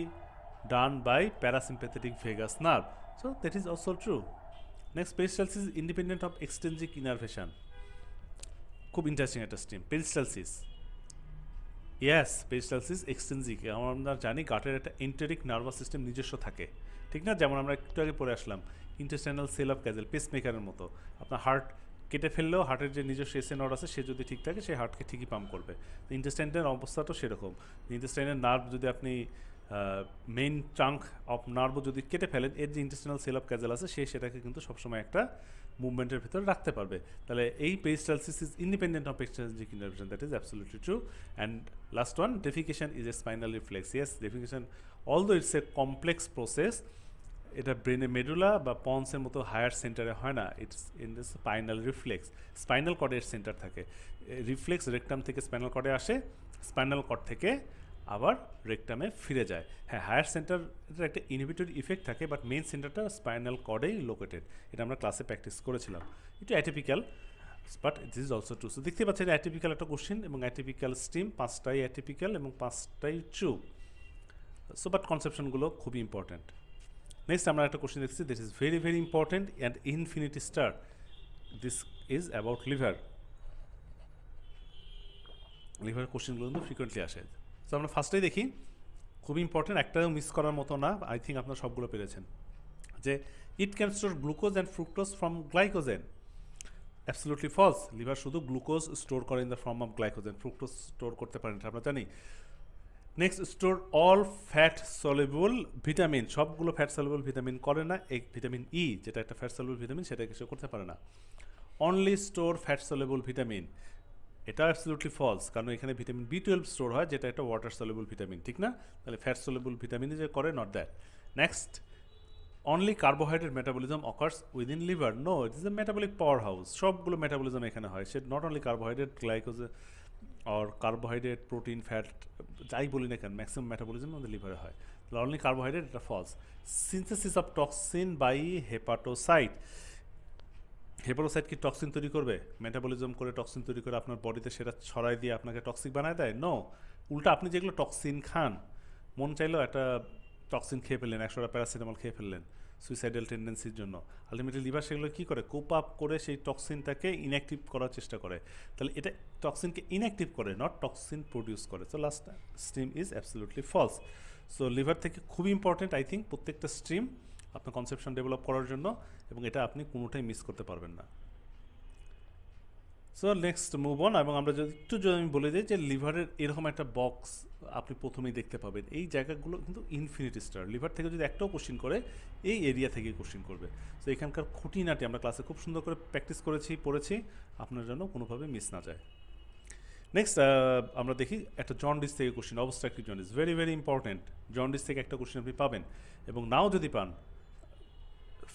done by parasympathetic vagus nerve, so that is also true. Next, peristalsis is independent of extrinsic innervation. খুব interesting একটা stream peristalsis. Yes, peristalsis extrinsic. আমরা জানি গাটের একটা এন্টেরিক নার্ভাস সিস্টেম নিজস্ব থাকে, ঠিক না? যেমন আমরা একটু আগে পড়ে আসলাম ইন্টেস্টাইনাল সেল অফ ক্যাজেল, পেসমেকারের মতো। আপনার হার্ট কেটে ফেললেও হার্টের যে নিজস্ব এসএ নর্ভ আছে সে যদি ঠিক থাকে সে হার্টকে ঠিকই পাম্প করবে। তো ইন্টেস্টাইনের অবস্থাটাও সেরকম। ইন্টেস্টাইনের নার্ভ যদি আপনি মেইন ট্রাঙ্ক অফ নার্ভও যদি কেটে ফেলেন, এর যে ইন্টেস্টিনাল সেল অফ ক্যাজেল আছে সে সেটাকে কিন্তু সবসময় একটা মুভমেন্টের ভিতরে রাখতে পারবে। তাহলে এই peristalsis is independent of extrinsic innervation, that is absolutely true. And last one, defecation is a spinal reflex. Yes, defecation although it's a complex process, এটা ব্রেনে মেডুলা বা পন্সের মতো হায়ার সেন্টারে হয় না, it's in the spinal reflex. Spinal কর্ডের centre থাকে, reflex rectum থেকে স্পাইনাল কর্ডে আসে, স্পাইনাল কর্ড থেকে আবার রেকটামে ফিরে যায়। হ্যাঁ, হায়ার সেন্টারের একটা ইনহিবিটরি ইফেক্ট থাকে, বাট মেইন সেন্টারটা স্পাইনাল কর্ডেই লোকেটেড, এটা আমরা ক্লাসে প্র্যাকটিস করেছিলাম। একটু atypical, but this is also true. So দেখতে পাচ্ছেন অ্যাটিপিক্যাল একটা কোশ্চেন, এবং অ্যাটিপিক্যাল স্ট্রিম 5টাই অ্যাটিপিক্যাল এবং 5টাই ট্রু। সো বাট কনসেপশনগুলো খুবই ইম্পর্ট্যান্ট। নেক্সট আমরা একটা কোশ্চেন দেখছি, this is very very important and infinity star, this is about liver. Liver কোশ্চেনগুলো কিন্তু ফ্রিকোয়েন্টলি আসে। সো আমরা ফার্স্টেই দেখি, খুবই ইম্পর্টেন্ট, একটাও মিস করার মতো না, আই থিঙ্ক আপনারা সবগুলো পেরেছেন, যে it can store glucose and fructose from glycogen. Absolutely false, liver শুধু গ্লুকোজ স্টোর করে in the form of glycogen, fructose store করতে পারেন, এটা আমরা জানি। Next, store all fat soluble vitamin, সবগুলো ফ্যাট সলিউবল ভিটামিন করে না, এই ভিটামিন ই যেটা একটা ফ্যাট সলিউবল ভিটামিন সেটা কিছু করতে পারে না। Only store fat soluble vitamin, এটা অ্যাবসলিউটলি ফলস, কারণ এখানে ভিটামিন B12 স্টোর হয় যেটা একটা ওয়াটার সলিউবল ভিটামিন, ঠিক না? তাহলে ফ্যাট সলিউবল ভিটামিনই যে করে, not that. Next, only carbohydrate metabolism occurs within liver, no, it is a metabolic power house, সবগুলো মেটাবলিজম এখানে হয়, সে not only carbohydrate, glycogen or carbohydrate, protein, fat, যাই বলি না কেন, ম্যাক্সিমাম মেটাবলিজম আমাদের লিভারে হয়। তাহলে অনলি কার্বোহাইড্রেট, এটা false. Synthesis of toxin by hepatocyte, hepatocyte কি টক্সিন তৈরি করবে? মেটাবলিজম করে টক্সিন তৈরি করে আপনার বডিতে সেটা ছড়াই দিয়ে আপনাকে টক্সিক বানায় দেয়? নো, উল্টা আপনি যেগুলো টক্সিন খান, মন চাইলেও একটা টক্সিন খেয়ে ফেললেন, 100টা প্যারাসিটামল খেয়ে ফেললেন সুইসাইডাল টেন্ডেন্সির জন্য, আলটিমেটলি লিভার সেগুলো কী করে, কোপ আপ করে সেই টক্সিনটাকে ইনঅ্যাক্টিভ করার চেষ্টা করে। তাহলে এটা টক্সিনকে ইনঅ্যাক্টিভ করে, নট টক্সিন প্রডিউস করে। So last stream is absolutely false. So liver থেকে খুবই ইম্পর্টেন্ট আই থিঙ্ক প্রত্যেকটা স্ট্রিম আপনার কনসেপশন ডেভেলপ করার জন্য, এবং এটা আপনি কোনোটাই মিস করতে পারবেন না। সো নেক্সট মুভ অন, এবং আমরা যদি আমি বলে দিই যে লিভারের এরকম একটা বক্স আপনি প্রথমেই দেখতে পাবেন, এই জায়গাগুলো কিন্তু ইনফিনিটি স্টার। লিভার থেকে যদি একটাও কোশ্চিন করে এই এরিয়া থেকে কোশ্চিন করবে। সো এখানকার খুঁটিনাটি আমরা ক্লাসে খুব সুন্দর করে প্র্যাকটিস পড়েছি, আপনার জন্য কোনোভাবে মিস না যায়। নেক্সট আমরা দেখি একটা জন্ডিস থেকে question, obstructive jaundice, very very important. Jaundice থেকে একটা কোশ্চিন আপনি পাবেন, এবং নাও যদি পান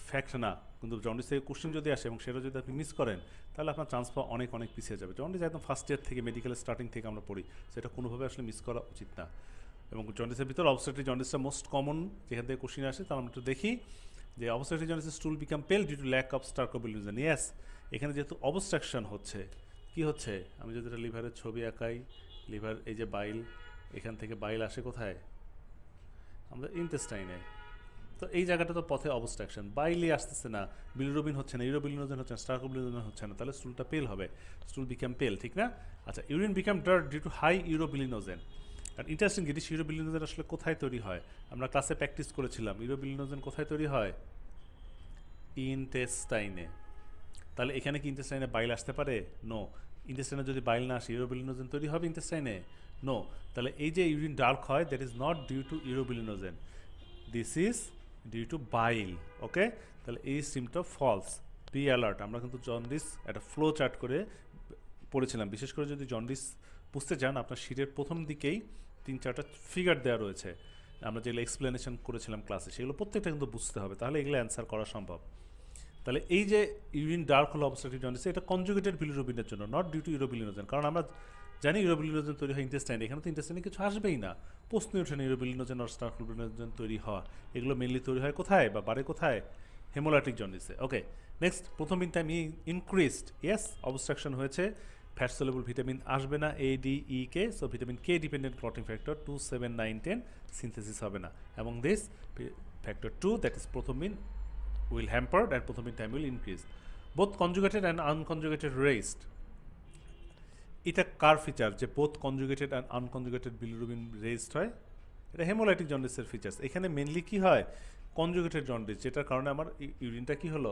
ফ্যাক্ট না, কিন্তু জন্ডিস থেকে কোশ্চেন যদি আসে এবং সেটা যদি আপনি মিস করেন তাহলে আপনার চান্স পাওয়া অনেক অনেক পিছিয়ে যাবে। জন্ডিস একদম ফার্স্ট ইয়ার থেকে মেডিকেল স্টার্টিং থেকে আমরা পড়ি, সেটা কোনোভাবে আসলে মিস করা উচিত না। এবং জন্ডিসের ভিতর অবস্ট্রাকটিভ জন্ডিসটা মোস্ট কমন যেখান থেকে কোশ্চেন আসে, তাহলে আমরা একটু দেখি যে অবস্ট্রাকটিভ জন্ডিসের stool become pale due to lack of stercobilirubin. Yes, এখানে যেহেতু অবস্ট্রাকশন হচ্ছে, কি হচ্ছে, আমি যদি এটা লিভারের ছবি আঁকাই, লিভার এই যে বাইল, এখান থেকে বাইল আসে কোথায়, আমাদের ইন্টেস্টাইনে। তো এই জায়গাটা তো পথে অবস্ট্রাকশন, বাইলই আসতেছে না, বিলিরুবিন হচ্ছে না, ইউরোবিলিনোজেন হচ্ছে না, স্টার্কোবিলিরুবিন হচ্ছে না, তাহলে স্টুলটা পেল হবে, স্টুল বিকাম পেল, ঠিক না? আচ্ছা, urine become dark due to high urobilinogen. আর ইন্টারেস্টিং জিনিস, ইউরোবিলিনোজেন আসলে কোথায় তৈরি হয়? আমরা ক্লাসে প্র্যাকটিস করেছিলাম, ইউরোবিলিনোজেন কোথায় তৈরি হয়? ইন্টেস্টাইনে। তাহলে এখানে কি ইন্টেস্টাইনে বাইল আসতে পারে? নো। ইন্টেস্টাইনে যদি বাইল না আসে, ইউরোবিলিনোজেন তৈরি হবে ইন্টেস্টাইনে? নো। তাহলে এই যে ইউরিন ডার্ক হয়, that is not due to urobilinogen, this is due to bile. Okay, তাহলে এই স্ট্রিমটা ফলস। Be alert. আমরা কিন্তু জন্ডিস একটা ফ্লো চার্ট করে পড়েছিলাম, বিশেষ করে যদি জন্ডিস বুঝতে চান আপনার শীটের প্রথম দিকেই 3-4টা ফিগার দেওয়া রয়েছে, আমরা যেগুলো এক্সপ্লেনেশন করেছিলাম ক্লাসে, সেগুলো প্রত্যেকটা কিন্তু বুঝতে হবে, তাহলে এগুলো অ্যান্সার করা সম্ভব। তাহলে এই যে ইউরিন ডার্ক হলো অবস্ট্রাকটিভ জন্ডিস, এটা কনজুগেটেড বিলিরুবিনের জন্য, নট ডিউ টু ইউরোবিলিনোজেন। কারণ আমরা জানি ইউরোবিলিনোজেন তৈরি হয় ইন্টেস্টাইনে, এখানে তো ইন্টেস্টাইনে কিছু আসবেই না, প্রশ্নই ওঠে না ইউরোবিলিনোজেন আর স্টার্কোবিলিনোজেন তৈরি হওয়া। এগুলো মেনলি তৈরি হয় কোথায় বা বাড়ে কোথায়? হেমোলাইটিক জন্ডিসে। ওকে, নেক্সট, প্রথম in time increased, yes, obstruction হয়েছে, ফ্যাট সলিউবল ভিটামিন আসবে না A D E K, so vitamin K dependent clotting factor 2, 7, 9, 10 synthesis হবে না, এবং this factor 2 that is prothrombin will hampered and prothrombin time will increase. Both conjugated and unconjugated raised. এটা কার feature যে both conjugated and unconjugated bilirubin raised হয়? এটা haemolytic জন্ডিসের features. এখানে mainly কি হয়? কনজুগেটেড জন্ডিস, যেটার কারণে আমার ইউরিনটা কি হলো,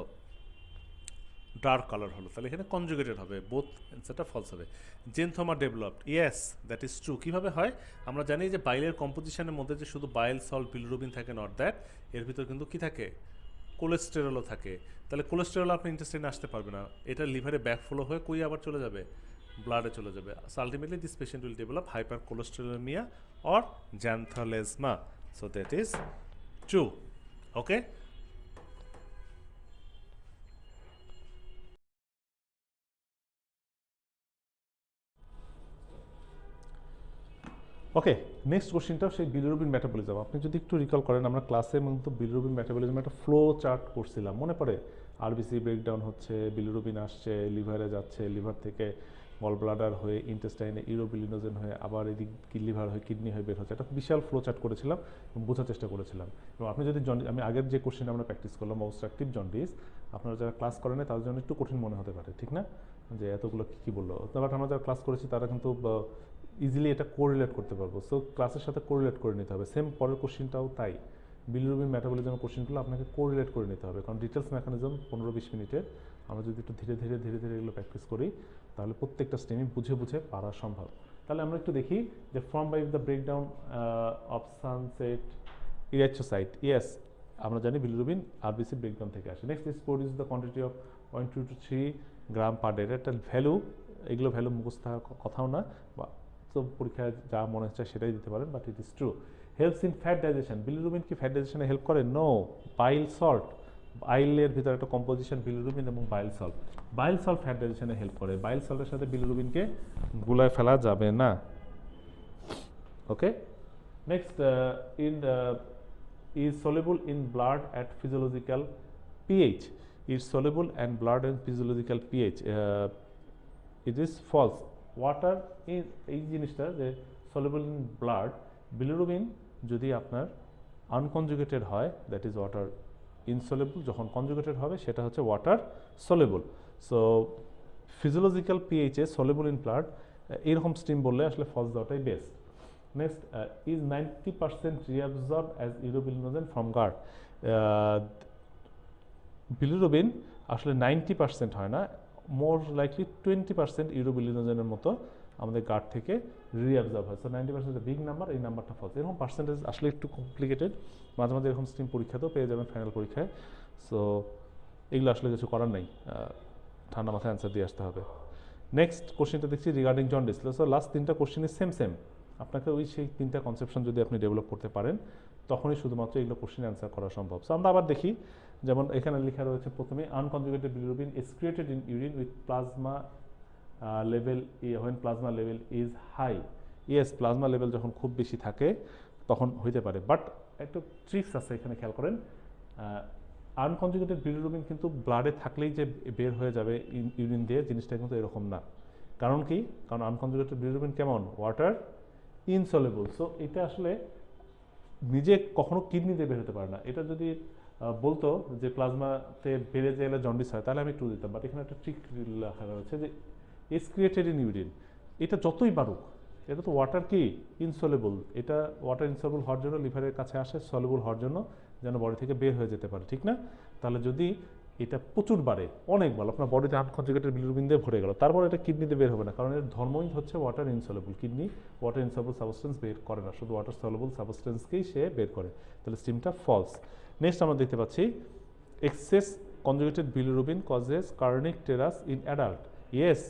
ডার্ক কালার হলো, তাহলে এখানে কনজুগেটেড হবে, বোথ অ্যান্সারটা ফলস হবে। Xanthoma developed, yes that is true. কীভাবে হয়? আমরা জানি যে বাইলের কম্পোজিশনের মধ্যে যে শুধু বাইল, সল্ট, বিলিরুবিন থাকে, নট দ্যাট, এর ভিতর কিন্তু কি থাকে, কোলেস্টেরলও থাকে। তাহলে কোলেস্টেরল আপনি ইন্টেস্টাইনে আসতে পারবে না, এটা লিভারে ব্যাকফ্লো হয়ে কই আবার চলে যাবে, ব্লাডে চলে যাবে। So ultimately this patient will develop hypercholesterolaemia or xanthelasma, so that is true. Okay, okay, next কোশ্চেনটা সেই বিলিরুবিন মেটাবলিজম। আপনি যদি একটু রিকল করেন, আমরা ক্লাসে মূলত বিলিরুবিন মেটাবলিজম একটা ফ্লো চার্ট করছিলাম, মনে পড়ে? আরবিসি ব্রেকডাউন হচ্ছে, বিলিরুবিন আসছে, লিভারে যাচ্ছে, লিভার থেকে গল ব্লাডার হয়ে ইন্টেস্টাইনে ইউরোবিলিনোজেন হয়ে আবার এদিক লিভার হয়ে কিডনি হয়ে বের হচ্ছে, একটা বিশাল ফ্লো চার্ট করেছিলাম এবং বোঝার চেষ্টা করেছিলাম। এবং আপনি যদি আমি আগের যে কোশ্চেন আমরা প্র্যাকটিস করলাম অবস্ট্রাকটিভ জন্ডিস, আপনারা যারা ক্লাস করেন তাদের জন্য একটু কঠিন মনে হতে পারে, ঠিক না, যে এতগুলো কী বললো, বাট আমরা যারা ক্লাস করেছি তারা কিন্তু ইজিলি এটা কোরিলেট করতে পারবো। সো ক্লাসের সাথে কোরিলেট করে নিতে হবে। সেম পরের কোশ্চেনটাও তাই, বিলিরুবিন মেটাবলিজমের কোশ্চেনগুলো আপনাকে কোরিলেট করে নিতে হবে, কারণ ডিটেলস মেকানিজম 15-20 মিনিটের, আমরা যদি একটু ধীরে ধীরে ধীরে ধীরে এগুলো প্র্যাকটিস করি তাহলে প্রত্যেকটা স্টেমই বুঝে বুঝে পারা সম্ভব। তাহলে আমরা একটু দেখি যে form by the breakdown of senescent erythrocyte, yes আমরা জানি বিলিরুবিন আরবিসি ব্রেকডাউন থেকে আসে। Next is produce the quantity of 0.2 to 3 gram per day, একটা ভ্যালু, এগুলো ভ্যালু মুখস্থ কথাও না, বা তো পরীক্ষায় যা মনে হচ্ছে সেটাই দিতে পারেন, but it is true. Helps in fat digestion, bilirubin কি ফ্যাট ডাইজেশনে হেল্প করে? নো। বাইল সল্ট, বাইলের ভিতরে একটা কম্পোজিশন বিলিরুবিন এবং bile salt, bile salt fat ডাইজেশনে হেল্প করে, বাইল সল্টের সাথে বিলিরুবিনকে গুলায় ফেলা যাবে না। Okay, next is soluble in blood at physiological pH, is soluble and blood and physiological pH, it is false. Water এই জিনিসটা যে সলিউবল ইন ব্লাড, বিলিরুবিন যদি আপনার আনকনজুগেটেড হয় দ্যাট ইজ ওয়াটার ইনসলিউবল, যখন কনজুগেটেড হবে সেটা হচ্ছে ওয়াটার সলিউবল। সো ফিজিওলজিক্যাল পিএইচে সলিউবল ইন ব্লাড, এরকম স্ট্রিম বললে আসলে ফলস দেওয়াটাই best. Next is 90% reabsorb as urobilinogen from gut, bilirubin আসলে 90% হয় না, মোর লাইকলি 20% ইউরোবিলিনোজেনের মতো আমাদের গাট থেকে রিঅ্যাবজর্ব হয়। সো 90% বিগ নাম্বার, এই নাম্বারটা ফলস। এরকম পার্সেন্টেজ আসলে একটু কমপ্লিকেটেড, মাঝে মাঝে এরকম স্ট্রিম পরীক্ষাতেও পেয়ে যাবেন ফাইনাল পরীক্ষায়। সো এগুলো আসলে কিছু করার নেই, ঠান্ডা মাথায় অ্যান্সার দিয়ে আসতে হবে। নেক্সট কোশ্চেনটা দেখছি রিগার্ডিং জন্ডিস। সো লাস্ট 3টা কোশ্চেনই সেম, আপনাকে ওই সেই 3টা কনসেপশন যদি আপনি ডেভেলপ করতে পারেন তখনই শুধুমাত্র এগুলো কোশ্চেন অ্যান্সার করা সম্ভব। সো আমরা আবার দেখি যেমন এখানে লেখা রয়েছে প্রথমে unconjugated bilirubin is created in urine with plasma level when plasma level is high. Yes, plasma level যখন খুব বেশি থাকে তখন হইতে পারে, বাট একটা ট্রিক্স আছে এখানে, খেয়াল করেন। আনকনজুগেটেড বিলিরুবিন কিন্তু ব্লাডে থাকলেই যে বের হয়ে যাবে ইউরিন দিয়ে, জিনিসটা কিন্তু এরকম না। কারণ কি? কারণ আনকনজুগেটেড বিলিরুবিন কেমন? ওয়াটার ইনসলেবল। সো এটা আসলে নিজে কখনো কিডনি দিয়ে বের হতে পারে না। এটা যদি বলতো যে প্লাজমাতে বেড়ে গেলে জন্ডিস হয়, তাহলে আমি একটু দিতাম, বাট এখানে একটা ট্রিক লেখা রয়েছে যে ইজ ক্রিয়েটেড ইন ইউরিন। এটা যতই বাড়ুক, এটা তো ওয়াটার কি ইনসলেবল, এটা ওয়াটার ইনসলেবল হওয়ার জন্য লিভারের কাছে আসে, সলেবল হওয়ার জন্য যেন বডি থেকে বের হয়ে যেতে পারে, ঠিক না? তাহলে যদি এটা প্রচুর বাড়ে, অনেক ভালো, আপনার বডিতে আনকনজুগেটেড বিলিরুবিন দিয়ে ভরে গেল, তারপর এটা কিডনিতে বের হবে না, কারণ এর ধর্মই হচ্ছে ওয়াটার ইনসলেবল। কিডনি ওয়াটার ইনসলেবল সাবস্টেন্স বের করে না, শুধু ওয়াটার সলেবল সাবস্টেন্সকেই সে বের করে। তাহলে স্টিমটা ফলস। নেক্সট আমরা দেখতে পাচ্ছি excess conjugated bilirubin causes kernicterus in adult. Yes,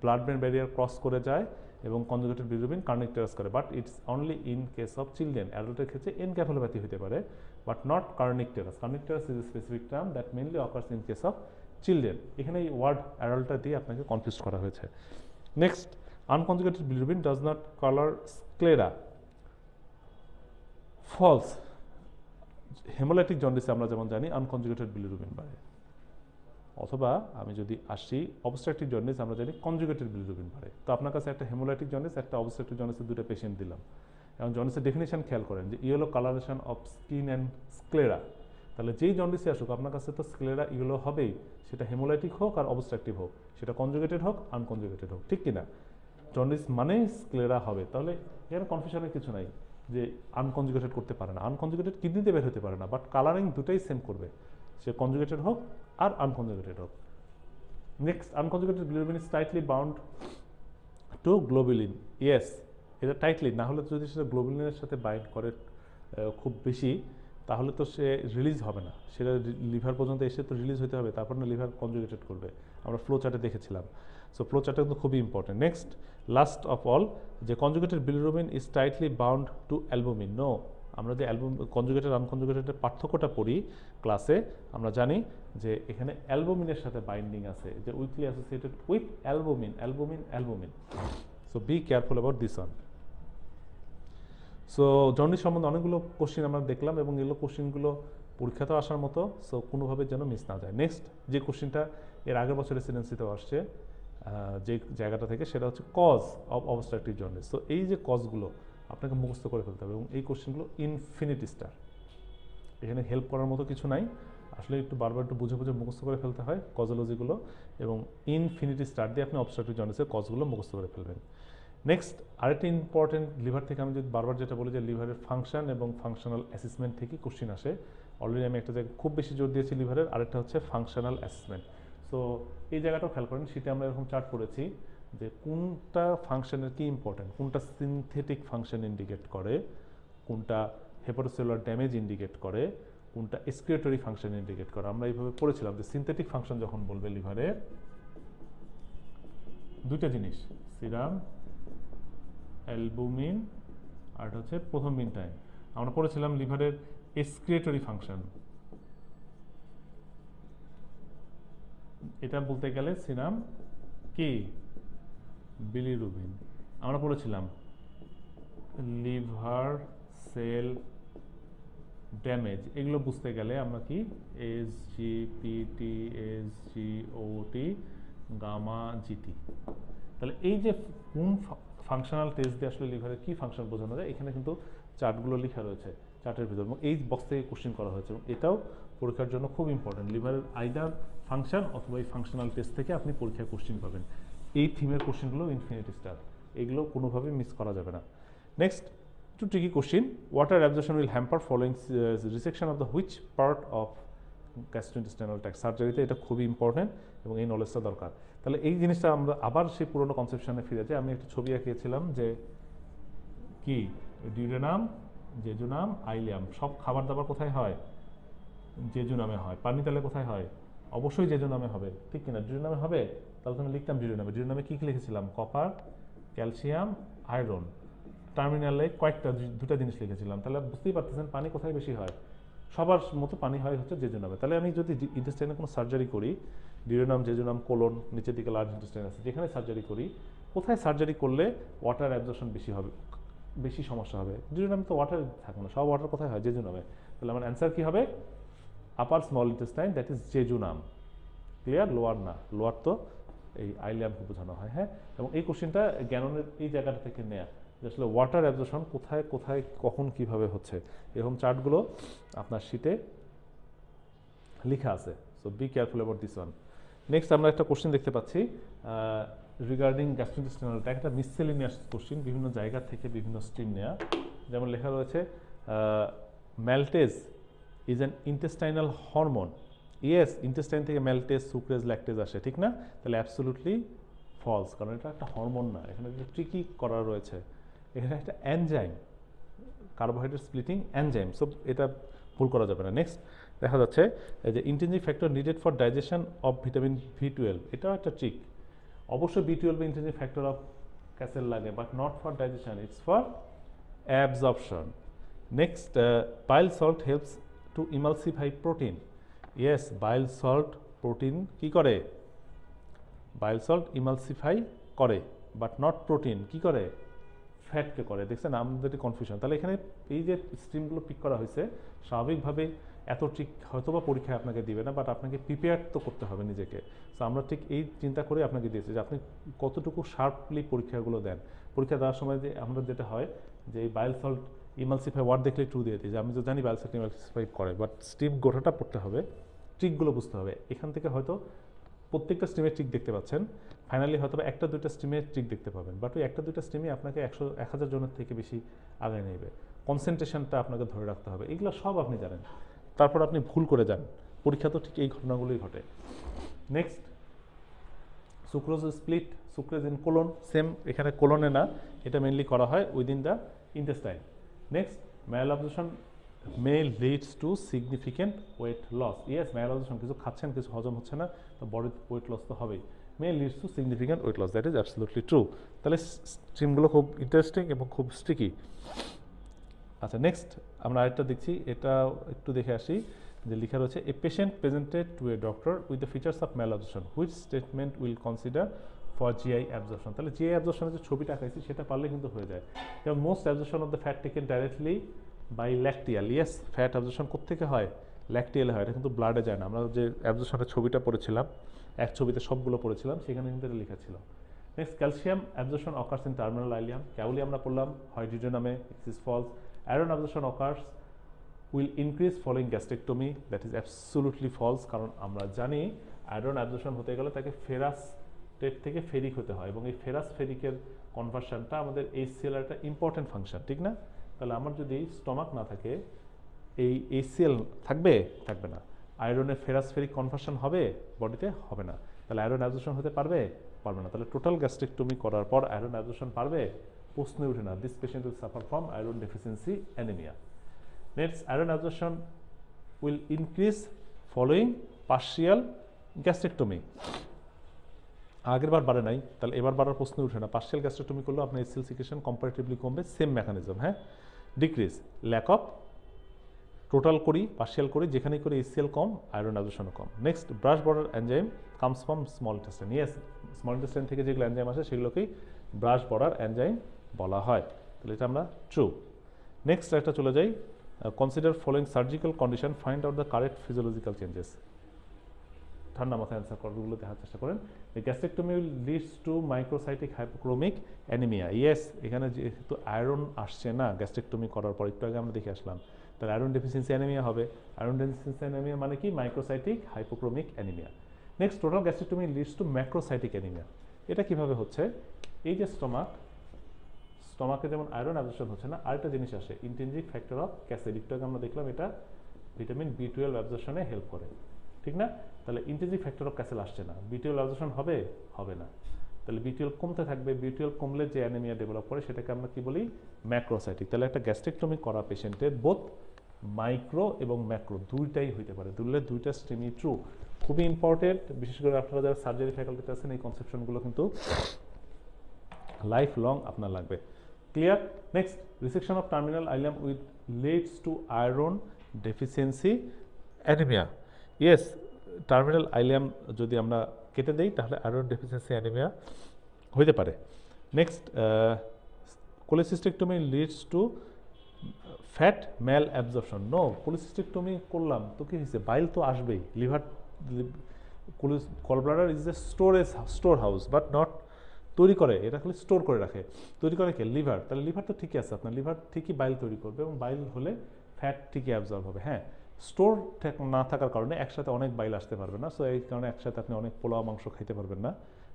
blood brain barrier cross করে যায় এবং কনজুগেটেড বিলিরুবিন কার্নিক টেরাস করে, but it's only in case of children. অ্যাডাল্টের ক্ষেত্রে এনক্যাফেলোপ্যাথি হতে পারে, but not kernicterus. Kernicterus is a specific term that mainly occurs in case of children. এখানে এই ওয়ার্ড অ্যাডাল্টটা দিয়ে আপনাকে কনফিউজ করা হয়েছে। Next, unconjugated bilirubin does not colour sclera. False. Haemolytic জন্ডিসে আমরা যেমন জানি আনকনজুগেটেড বিলিরুবিন বাড়ে, অথবা আমি যদি আসি অবস্ট্রাকটিভ জন্ডিস, আমরা জানি কনজুগেটেড বিলিরুবিন বাড়ে। তো আপনার কাছে একটা হেমোলাইটিক জন্ডিস, একটা অবস্ট্রাকটিভ জন্ডিসের দুটো পেশেন্ট দিলাম, এবং জন্ডিসের ডেফিনেশন খেয়াল করেন যে yellow colouration of skin and sclera. তাহলে যেই জন্ডিসে আসুক আপনার কাছে তো স্ক্লেরা ইয়েলো হবেই, সেটা হেমোলাইটিক হোক আর অবস্ট্রাকটিভ হোক, সেটা কনজুগেটেড হোক আনকনজুগেটেড হোক, ঠিক কিনা? জন্ডিস মানে স্ক্লেরা হবে। তাহলে এখানে কনফিউশনের কিছু নাই যে আনকনজুগেটেড করতে পারে না, আনকনজুগেটেড কিডনিতে বের হতে পারে না, বাট কালারিং দুটাই সেম করবে, সে কনজুগেটেড হোক আর আনকনজুগেটেড হোক। Next, unconjugated bilirubin is tightly bound two globulin. Yes, এটা টাইটলি, না হলে যদি সেটা গ্লোবুলিনের সাথে বাইন্ড করে খুব বেশি, তাহলে তো সে রিলিজ হবে না, সেটা লিভার পর্যন্ত এসে তো রিলিজ হতে হবে, তারপর না লিভার কনজুগেটেড করবে। আমরা ফ্লো চার্টে দেখেছিলাম। সো ফ্লো চার্টটা কিন্তু খুবই important. Next, last of all, যে conjugated bilirubin is tightly bound to albumin. No, আমরা যে কনজুগেটেড আনকনজুগেটেডের পার্থক্যটা পড়ি ক্লাসে, আমরা জানি যে এখানে অ্যালবুমিনের সাথে বাইন্ডিং আছে, যে weekly associated with albumin, albumin, albumin. So be careful about this one. So jaundice সম্বন্ধে অনেকগুলো কোশ্চিন আমরা দেখলাম, এবং এগুলো কোশ্চিনগুলো পরীক্ষাতেও আসার মতো, সো কোনোভাবে যেন মিস না যায়। নেক্সট যে কোশ্চিনটা এর আগের বছর রেসিডেন্সিতেও আসছে যে জায়গাটা থেকে, সেটা হচ্ছে cause of obstructive jaundice. So এই যে কজগুলো আপনাকে মুখস্থ করে ফেলতে হবে, এবং এই কোশ্চেনগুলো ইনফিনিটি স্টার, এখানে হেল্প করার মতো কিছু নাই, আসলে একটু বারবার একটু বুঝে বুঝে মুখস্থ করে ফেলতে হয় কজোলজিগুলো, এবং ইনফিনিটি স্টার দিয়ে আপনি অবস্ট্রাকটিভ জন্ডিসের কজগুলো মুখস্থ করে ফেলবেন। নেক্সট, আরেকটি ইম্পর্টেন্ট, লিভার থেকে আমি যদি বারবার যেটা বলি যে লিভারের ফাংশন এবং ফাংশনাল অ্যাসেসমেন্ট থেকে কোশ্চিন আসে। অলরেডি আমি একটা জায়গায় খুব বেশি জোর দিয়েছি লিভারের, আরেকটা হচ্ছে ফাংশনাল অ্যাসেসমেন্ট। সো এই জায়গাটাও খেয়াল করেন, সেটা আমরা এরকম চার্ট করেছি যে কোনটা ফাংশনের কি ইম্পর্টেন্ট, কোনটা সিনথেটিক ফাংশন ইন্ডিকেট করে, কোনটা হেপাটোসেলুলার ড্যামেজ ইন্ডিকেট করে, কোনটা এক্সক্রিয়েটরি ফাংশন ইন্ডিকেট করে। আমরা এইভাবে পড়েছিলাম যে সিনথেটিক ফাংশন যখন বলবে লিভারের, দুইটা জিনিস, সিরাম অ্যালবুমিন আর হচ্ছে প্রথম মিনটাইম। আমরা পড়েছিলাম লিভারের এক্সক্রিয়েটরি ফাংশন, এটা বলতে গেলে সিরাম কি বিলিরুবিন। আমরা পড়েছিলাম লিভার সেল ড্যামেজ, এগুলো বুঝতে গেলে আমরা কি SGPT, SGOT, গামা জিটি। তাহলে এই যে কোন ফাংশনাল টেস্ট দিয়ে আসলে লিভারের কি ফাংশন বোঝানো যায়, এখানে কিন্তু চার্টগুলো লেখা রয়েছে চার্টের ভিতর, এবং এই বক্স থেকে কোশ্চেন করা হয়েছে, এবং এটাও পরীক্ষার জন্য খুব ইম্পর্টেন্ট। লিভারের আইদার ফাংশন অথবা এই ফাংশনাল টেস্ট থেকে আপনি পরীক্ষায় কোশ্চেন পাবেন। এই থিমের কোশ্চেনগুলো ইনফিনিটি স্টার, এগুলো কোনোভাবে মিস করা যাবে না। Next, two tricky question, water absorption will hamper following resection of the which part of gastrointestinal tract. সার্জারিতে এটা খুবই ইম্পর্টেন্ট এবং এই নলেজটা দরকার। তাহলে এই জিনিসটা আমরা আবার সেই পুরোনো কনসেপশনে ফিরে যাই। আমি একটা ছবি আঁকিয়েছিলাম যে কি ডিউরেনাম, জেজুনাম, আইলিয়াম, সব খাবার দাবার কোথায় হয়? জেজুনামে হয়। পানি তাহলে কোথায় হয়? অবশ্যই জেজুনামে হবে, ঠিক কিনা? ডিউরেনামে হবে, তাহলে তুমি লিখতাম ডিউরেনামে। ডিউরেনামে কী কী লিখেছিলাম? Copper, calcium, iron. টার্মিনালে দুটা জিনিস লিখেছিলাম। তাহলে বুঝতেই পারতেছেন পানি কোথায় বেশি হয়? সবার মতো পানি হয় হচ্ছে জেজুনামে। তাহলে আমি যদি ইন্টেস্টাইনে কোনো সার্জারি করি, ডিউরেনাম, জেজুনাম, কোলন, নিচের দিকে লার্জ ইন্টেস্টাইন আছে, যেখানে সার্জারি করি, কোথায় সার্জারি করলে ওয়াটার অ্যাবজর্পশন বেশি হবে, বেশি সমস্যা হবে? ডিউরেনামে তো ওয়াটার থাকবে না, সব ওয়াটার কোথায় হয়? জেজুনামে। তাহলে আমার অ্যান্সার কী হবে? Upper small intestine, that is jejunum. Clear? Lower না, লোয়ার তো এই আইলিয়ামকে বোঝানো হয়। হ্যাঁ, এবং এই কোশ্চেনটা জ্ঞানের এই জায়গাটা থেকে নেয়া, যে আসলে ওয়াটার অ্যাবজর্পশন কোথায় কোথায় কখন কিভাবে হচ্ছে, এরকম চার্টগুলো আপনার শীটে লেখা আছে। So be careful about this one. Next আমরা একটা কোশ্চেন দেখতে পাচ্ছি রিগার্ডিং গ্যাস্ট্রোইন্টেস্টিনাল ট্র্যাক্ট, একটা মিসসেলেনিয়াস কোশ্চেন, বিভিন্ন জায়গা থেকে বিভিন্ন স্ট্রিম নেয়া। যেমন লেখা রয়েছে maltase is an intestinal hormone. Yes, intestine থেকে ম্যালটেজ, সুক্রেজ, ল্যাকটেজ আসে, ঠিক না? তাহলে অ্যাবসোলুটলি ফলস, কারণ এটা একটা হরমোন না, এখানে একটা ট্রিকি করা রয়েছে, এখানে একটা enzyme, carbohydrate splitting enzyme. So এটা ভুল করা যাবে না। নেক্সট দেখা যাচ্ছে যে intrinsic factor needed for digestion of vitamin B12, এটাও একটা ট্রিক। অবশ্যই B12 intrinsic factor of Castle লাগে, but not for digestion, it's for absorption. Next bile salt helps to emulsify protein. Yes, bile salt protein কি করে? Bile salt emulsify করে, but not protein. কি করে? ফ্যাটকে করে। দেখছেন আমাদের কনফিউশন। তাহলে এখানে এই যে স্ট্রিমগুলো পিক করা হয়েছে, স্বাভাবিকভাবে এত ঠিক হয়তোবা পরীক্ষায় আপনাকে দিবে না, বাট আপনাকে প্রিপেয়ার তো করতে হবে নিজেকে। সো আমরা ঠিক এই চিন্তা করে আপনাকে দিয়েছি যে আপনি কতটুকু শার্পলি পরীক্ষাগুলো দেন। পরীক্ষা দেওয়ার সময় যে আমরা যেটা হয় যে এই বাইল সল্ট ইমালসিফাই ওয়ার্ড দেখলে ট্রু দিয়ে দিই, যে আমি তো জানি বাইল সল্ট ইমালসিফাই করে, বাট স্ট্রিম গোটাটা পড়তে হবে, ট্রিকগুলো বুঝতে হবে। এখান থেকে হয়তো প্রত্যেকটা স্ট্রিমের ট্রিক দেখতে পাচ্ছেন, ফাইনালি হয়তো একটা দুইটা স্ট্রিমের ট্রিক দেখতে পাবেন, বাট ওই একটা দুইটা স্ট্রিমে আপনাকে 1000 জনের থেকে বেশি আগায় নেবে। কনসেন্ট্রেশনটা আপনাকে ধরে রাখতে হবে, এগুলো সব আপনি জানেন, তারপর আপনি ভুল করে যান। পরীক্ষা তো ঠিক এই ঘটনাগুলোই ঘটে। Next, sucrose split, sucrase in colon, same, এখানে কোলনে না, এটা মেনলি করা হয় within the intestine. Next, malabsorption may leads to significant weight loss. Yes, malabsorption, কিছু খাচ্ছেন, কিছু হজম হচ্ছে না, তো বডি ওয়েট লস তো হবেই। may leads to significant weight loss, that is absolutely true. তাহলে স্ট্রিমগুলো খুব ইন্টারেস্টিং এবং খুব স্টিকি। আচ্ছা, নেক্সট আমরা আরেকটা দেখছি, এটা একটু দেখে আসি, যে লেখা রয়েছে a patient presented to a doctor with the features of malabsorption, which statement will consider for GI absorption. তাহলে GI অ্যাবজর্পশনের যে ছবিটা আঁকাইছি সেটা পারলে কিন্তু হয়ে যায়। যেমন most absorption of the fat taken directly by lacteal. Yes, fat absorption কোত্থেকে হয়? ল্যাকটিয়ালে হয়, এটা কিন্তু ব্লাডে যায় না। আমরা যে অ্যাবজর্পশনের ছবিটা পড়েছিলাম, এক ছবিতে সবগুলো পড়েছিলাম, সেখানে কিন্তু এটা লেখা ছিল। Next, calcium absorption occurs in terminal ileum, কেবলই আমরা পড়লাম হয় ডিউডেনামে, it is false. Iron absorption occurs will increase following gastrectomy, that is absolutely false, কারণ আমরা জানি আয়রন অ্যাবজর্পশন হতে গেলে তাকে ফেরাস টেট থেকে ফেরিক হতে হয়, এবং এই ফেরাস ফেরিকের কনভার্সনটা আমাদের HCl একটা ইম্পর্টেন্ট ফাংশন, ঠিক না? তাহলে আমার যদি স্টমাক না থাকে, এই HCl থাকবে? থাকবে না। আয়রনের ফেরাস ফেরিক কনভার্সন হবে বডিতে? হবে না। তাহলে আয়রন অ্যাবজর্পশন হতে পারবে? পারবে না। তাহলে টোটাল গ্যাস্ট্রেক্টমি করার পর আয়রন অ্যাবজর্পশন পারবে? প্রশ্নই উঠে না। This patient will suffer from iron deficiency anaemia. Next, iron absorption will increase following partial gastrectomy. আগের বার বাড়ে নাই, তাহলে এবার বাড়ার প্রশ্ন উঠে না। পার্শিয়াল গ্যাস্ট্রেক্টমি করলেও আপনার HCl সিক্রেশন কম্পারেটিভলি কমবে, সেম মেকানিজম। হ্যাঁ, ডিক্রিজ, ল্যাক অফ, টোটাল করি, পার্শিয়াল করি, যেখানেই করে HCl কম, আয়রন অ্যাবজর্পশনও কম। Next, brush border enzyme comes from small intestine. Yes, small intestine থেকে যেগুলো এনজাইম আসে সেগুলোকেই ব্রাশ বর্ডার এনজাইম বলা হয়। তাহলে এটা আমরা ট্রু। নেক্সট একটা চলে যাই, consider following surgical condition, find out the correct physiological changes. ঠান্ডা মাথায় অ্যান্সার করগুলো দেখার চেষ্টা করেন। Gastrectomy leads to microcytic hypochromic anaemia. Yes, এখানে যেহেতু আয়রন আসছে না গ্যাস্ট্রেক্টমি করার পর, একটু আগে আমরা দেখে আসলাম, তাহলে আয়রন ডেফিসিয়েন্সি অ্যানিমিয়া হবে। আয়রন ডেফিসিয়েন্সি অ্যানিমিয়া মানে কি? Microcytic hypochromic anaemia. Next, total gastrectomy leads to macrocytic anaemia. এটা কিভাবে হচ্ছে? এই যে স্টমাকে যেমন আয়রন অ্যাবজর্পশন হচ্ছে না, আরেকটা জিনিস আসে, ইন্ট্রিনসিক ফ্যাক্টর অফ ক্যাসেল, একটু আগে আমরা দেখলাম, এটা ভিটামিন B12 অ্যাবজর্পশনে হেল্প করে, ঠিক না? তাহলে ইন্ট্রিনসিক ফ্যাক্টর অফ ক্যাসেল আসছে না, B12 অ্যাবজর্পশন হবে? হবে না। তাহলে B12 কমতে থাকবে, B12 কমলে যে অ্যানিমিয়া ডেভেলপ করে সেটাকে আমরা কি বলি? ম্যাক্রোসাইটিক। তাহলে একটা গ্যাস্ট্রেক্টমি করা পেশেন্টের বোথ মাইক্রো এবং ম্যাক্রো দুইটাই হইতে পারে, দুইটা স্ট্রিমই ট্রু। খুবই ইম্পর্টেন্ট, বিশেষ করে আপনারা যারা সার্জারি ফ্যাকাল্টিতে আছেন, এই কনসেপশনগুলো কিন্তু লাইফ লং আপনার লাগবে। Clear? Next, resection of terminal ileum with leads to iron deficiency anaemia. Yes, terminal ileum যদি আমরা কেটে দেই তাহলে আয়রন ডেফিসিয়েন্সি অ্যানিমিয়া হইতে পারে। Next, cholecystectomy leads to fat malabsorption. No, cholecystectomy করলাম তো কি হয়েছে, বাইল তো আসবেই। Liver, gallbladder is a storehouse but not তৈরি করে, এটা খালি স্টোর করে রাখে। তৈরি করে কে? লিভার। তাহলে লিভার তো ঠিকই আছে, আপনার লিভার ঠিকই বাইল তৈরি করবে এবং বাইল হলে ফ্যাট ঠিকই অ্যাবজর্ব হবে। হ্যাঁ, স্টোর না থাকার কারণে একসাথে অনেক বাইল আসতে পারবে না, সো এই কারণে একসাথে আপনি অনেক পোলাও মাংস খাইতে পারবেন না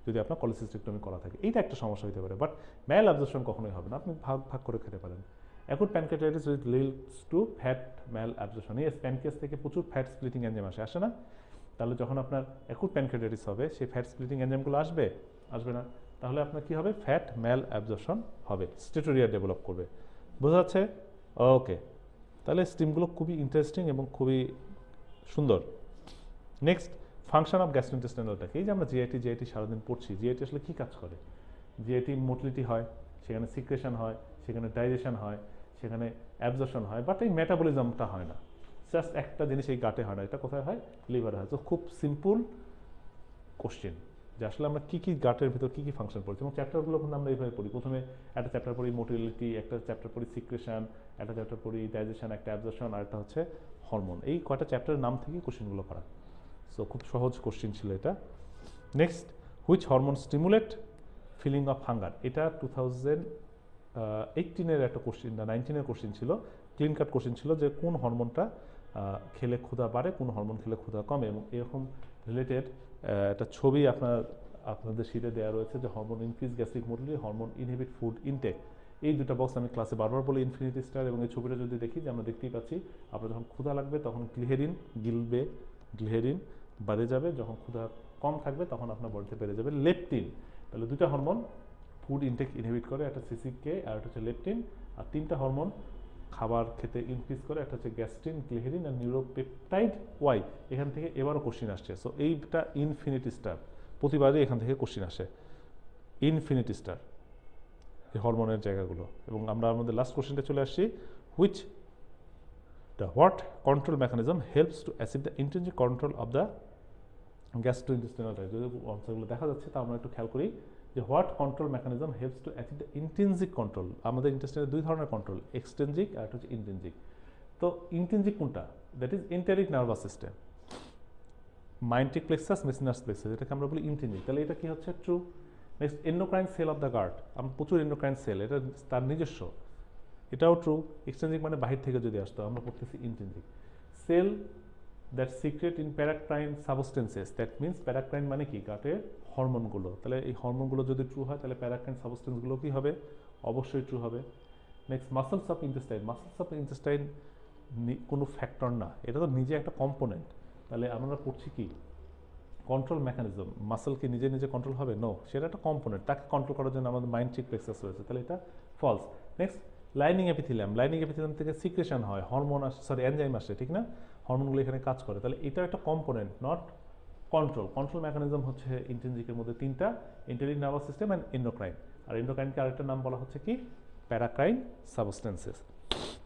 যদি আপনার কোলেসিস্টেকটমি করা থাকে। এইটা একটা সমস্যা হতে পারে, বাট ম্যাল অ্যাবজর্পশন কখনোই হবে না, আপনি ভাগ ভাগ করে খেতে পারেন। Acute pancreatitis with leads to fat malabsorption. Yes, pancreas থেকে প্রচুর ফ্যাট স্প্লিটিং এনজাইম আসে না? তাহলে যখন আপনার অ্যাকুট প্যানক্রিয়াটাইটিস হবে, সেই ফ্যাট স্প্লিটিং এনজাইমগুলো আসবে না, তাহলে আপনার কি হবে? ফ্যাট ম্যাল অ্যাবজর্পশন হবে, স্টেটোরিয়া ডেভেলপ করবে। বোঝা যাচ্ছে? ওকে, তাহলে স্টিমগুলো খুবই ইন্টারেস্টিং এবং খুবই সুন্দর। Next, function of gastrointestinal tract. এই যে আমরা জিআইটি সারাদিন পড়ছি, জিআইটি আসলে কী কাজ করে? জিআইটি মোটিলিটি হয়, সেখানে সিক্রেশন হয়, সেখানে ডাইজেশন হয়, সেখানে অ্যাবজর্পশন হয়, বাট এই মেটাবলিজমটা হয় না। জাস্ট একটা জিনিস এই গাটে হয় না, এটা কোথায় হয়? লিভারে হয়। তো খুব সিম্পল কোশ্চেন যে আসলে আমরা কী কী গাটের ভিতর কী কী ফাংশন পড়ছি, এবং চ্যাপ্টারগুলো কিন্তু আমরা এইভাবে পড়ি। প্রথমে একটা চ্যাপ্টার পড়ি মোটিলিটি, একটা চ্যাপ্টার পড়ি সিক্রেশন, একটা চ্যাপ্টার পড়ি ডাইজেশন, একটা অ্যাবজর্পশন, আর একটা হচ্ছে হরমোন। এই কয়টা চ্যাপ্টারের নাম থেকে কোশ্চেনগুলো করা। সো খুব সহজ কোশ্চেন ছিল এটা। Next, which hormone stimulate feeling of hunger. এটা 2018-এর একটা কোশ্চেন না 19-এর কোশ্চেন ছিল, ক্লিন কাট কোশ্চেন ছিল যে কোন হরমোনটা খেলে ক্ষুধা বাড়ে, কোন হরমোন খেলে ক্ষুধা কমে, এবং এরকম রিলেটেড একটা ছবি আপনাদের শিটে দেওয়া রয়েছে যে hormone increase gastric motility, hormone inhibit food intake. এই দুটো বক্স আমি ক্লাসে বারবার বলি, ইনফিনিটি স্টার, এবং এই ছবিটা যদি দেখি যে আমরা দেখতেই পাচ্ছি আপনার যখন ক্ষুধা লাগবে তখন গ্লিহেরিন বেড়ে যাবে, যখন ক্ষুধা কম থাকবে তখন আপনার বডিতে বেড়ে যাবে লেপটিন। তাহলে দুটা হরমোন ফুড ইনটেক ইনহিবিট করে, একটা সিসিকে আর একটা হচ্ছে লেপটিন, আর তিনটা হরমোন খাবার খেতে ইনক্রিজ করে, একটা হচ্ছে গ্যাস্ট্রিন, গ্লিহেরিন আর নিউরোপেপটাইড ওয়াই। এখান থেকে এবারও কোশ্চিন আসছে। সো এইটা ইনফিনিটি স্টার, প্রতিবারই এখান থেকে কোশ্চিন আসে ইনফিনিটি স্টার, এই হরমোনের জায়গাগুলো। এবং আমরা আমাদের লাস্ট কোশ্চেনটা চলে আসছি, which what control mechanism helps to achieve the intrinsic control of the gastrointestinal tract. যদি অংশগুলো দেখা যাচ্ছে তা আমরা একটু খেয়াল করি যে what control mechanism helps to achieve the intrinsic control. আমাদের ইন্টেস্টাইনের দুই ধরনের কন্ট্রোল, এক্সট্রিনসিক আর একটা হচ্ছে ইন্ট্রিনসিক। তো ইন্ট্রিনসিক কোনটা? That is enteric nervous system, myenteric plexus, Meissner's plexus, এটাকে আমরা বলি ইন্ট্রিনসিক। তাহলে এটা কি হচ্ছে? True. Next, endocrine cell of the gut, আমরা প্রচুর এন্ডোক্রাইন সেল, এটা তার নিজস্ব, এটাও ট্রু। এক্সট্রিনসিক মানে বাহির থেকে যদি আসতো, আমরা পড়তেছি intrinsic. Cell that secrete in paracrine substances, that means paracrine মানে কি? গাটের হরমোনগুলো। তাহলে এই হরমোনগুলো যদি ট্রু হয় তাহলে প্যারাক্রাইন সাবস্টেন্সগুলো কি হবে? অবশ্যই ট্রু হবে। Next, muscles of intestine. Muscles of intestine কোনো ফ্যাক্টর না, এটা তো নিজে একটা কম্পোনেন্ট। তাহলে আমরা পড়ছি কি? Control mechanism. মাসল কি নিজে নিজে কন্ট্রোল হবে? নো, সেটা একটা কম্পোনেন্ট, তাকে কন্ট্রোল করার জন্য আমাদের মাইন্ট্রিক প্লেক্সাস রয়েছে, তাহলে এটা false. Next, lining epithelium. Lining epithelium থেকে সিক্রেশন হয়, হরমোন আসে, সরি এনজাইম আসে, ঠিক না? হরমোনগুলো এখানে কাজ করে, তাহলে এটা একটা component, not control. Control mechanism হচ্ছে ইন্ট্রিনসিকের মধ্যে তিনটা, enteric nervous system and endocrine. আর এন্ডোক্রাইনকে আরেকটা নাম বলা হচ্ছে কি? Paracrine substances.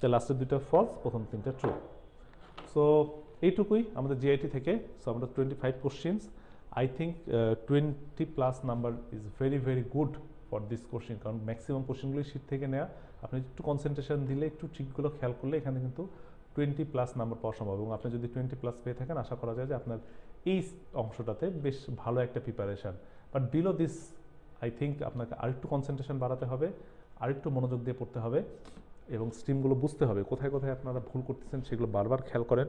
তো লাস্টের দুটো ফলস, প্রথম তিনটা ট্রু। সো এইটুকুই আমাদের জিআইটি থেকে। সো আমরা 25 questions, I think 20+ number is very very good for this question, কারণ ম্যাক্সিমাম কোশ্চেনগুলি শীট থেকে নেওয়া। আপনি একটু কনসেন্ট্রেশন দিলে, একটু ট্রিকগুলো খেয়াল করলে এখানে কিন্তু 20+ নাম্বার পাওয়া সম্ভব। এবং আপনি যদি 20+ পেয়ে থাকেন, আশা করা যায় যে আপনার এই অংশটাতে বেশ ভালো একটা preparation. But below this I think আপনাকে আরেকটু কনসেন্ট্রেশন বাড়াতে হবে, আরেকটু মনোযোগ দিয়ে পড়তে হবে, এবং স্ট্রিমগুলো বুঝতে হবে, কোথায় কোথায় আপনারা ভুল করতেছেন সেগুলো বারবার খেয়াল করেন।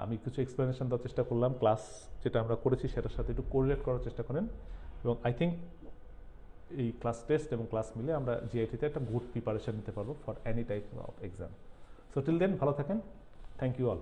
আমি কিছু এক্সপ্লেনেশন দেওয়ার চেষ্টা করলাম, ক্লাস যেটা আমরা করেছি সেটার সাথে একটু কোরিলেট করার চেষ্টা করেন, এবং আই থিঙ্ক এই ক্লাস টেস্ট এবং ক্লাস মিলে আমরা জিআইটিতে একটা গুড প্রিপারেশন নিতে পারবো for any type of exam. So till then ভালো থাকেন, থ্যাংক ইউ অল।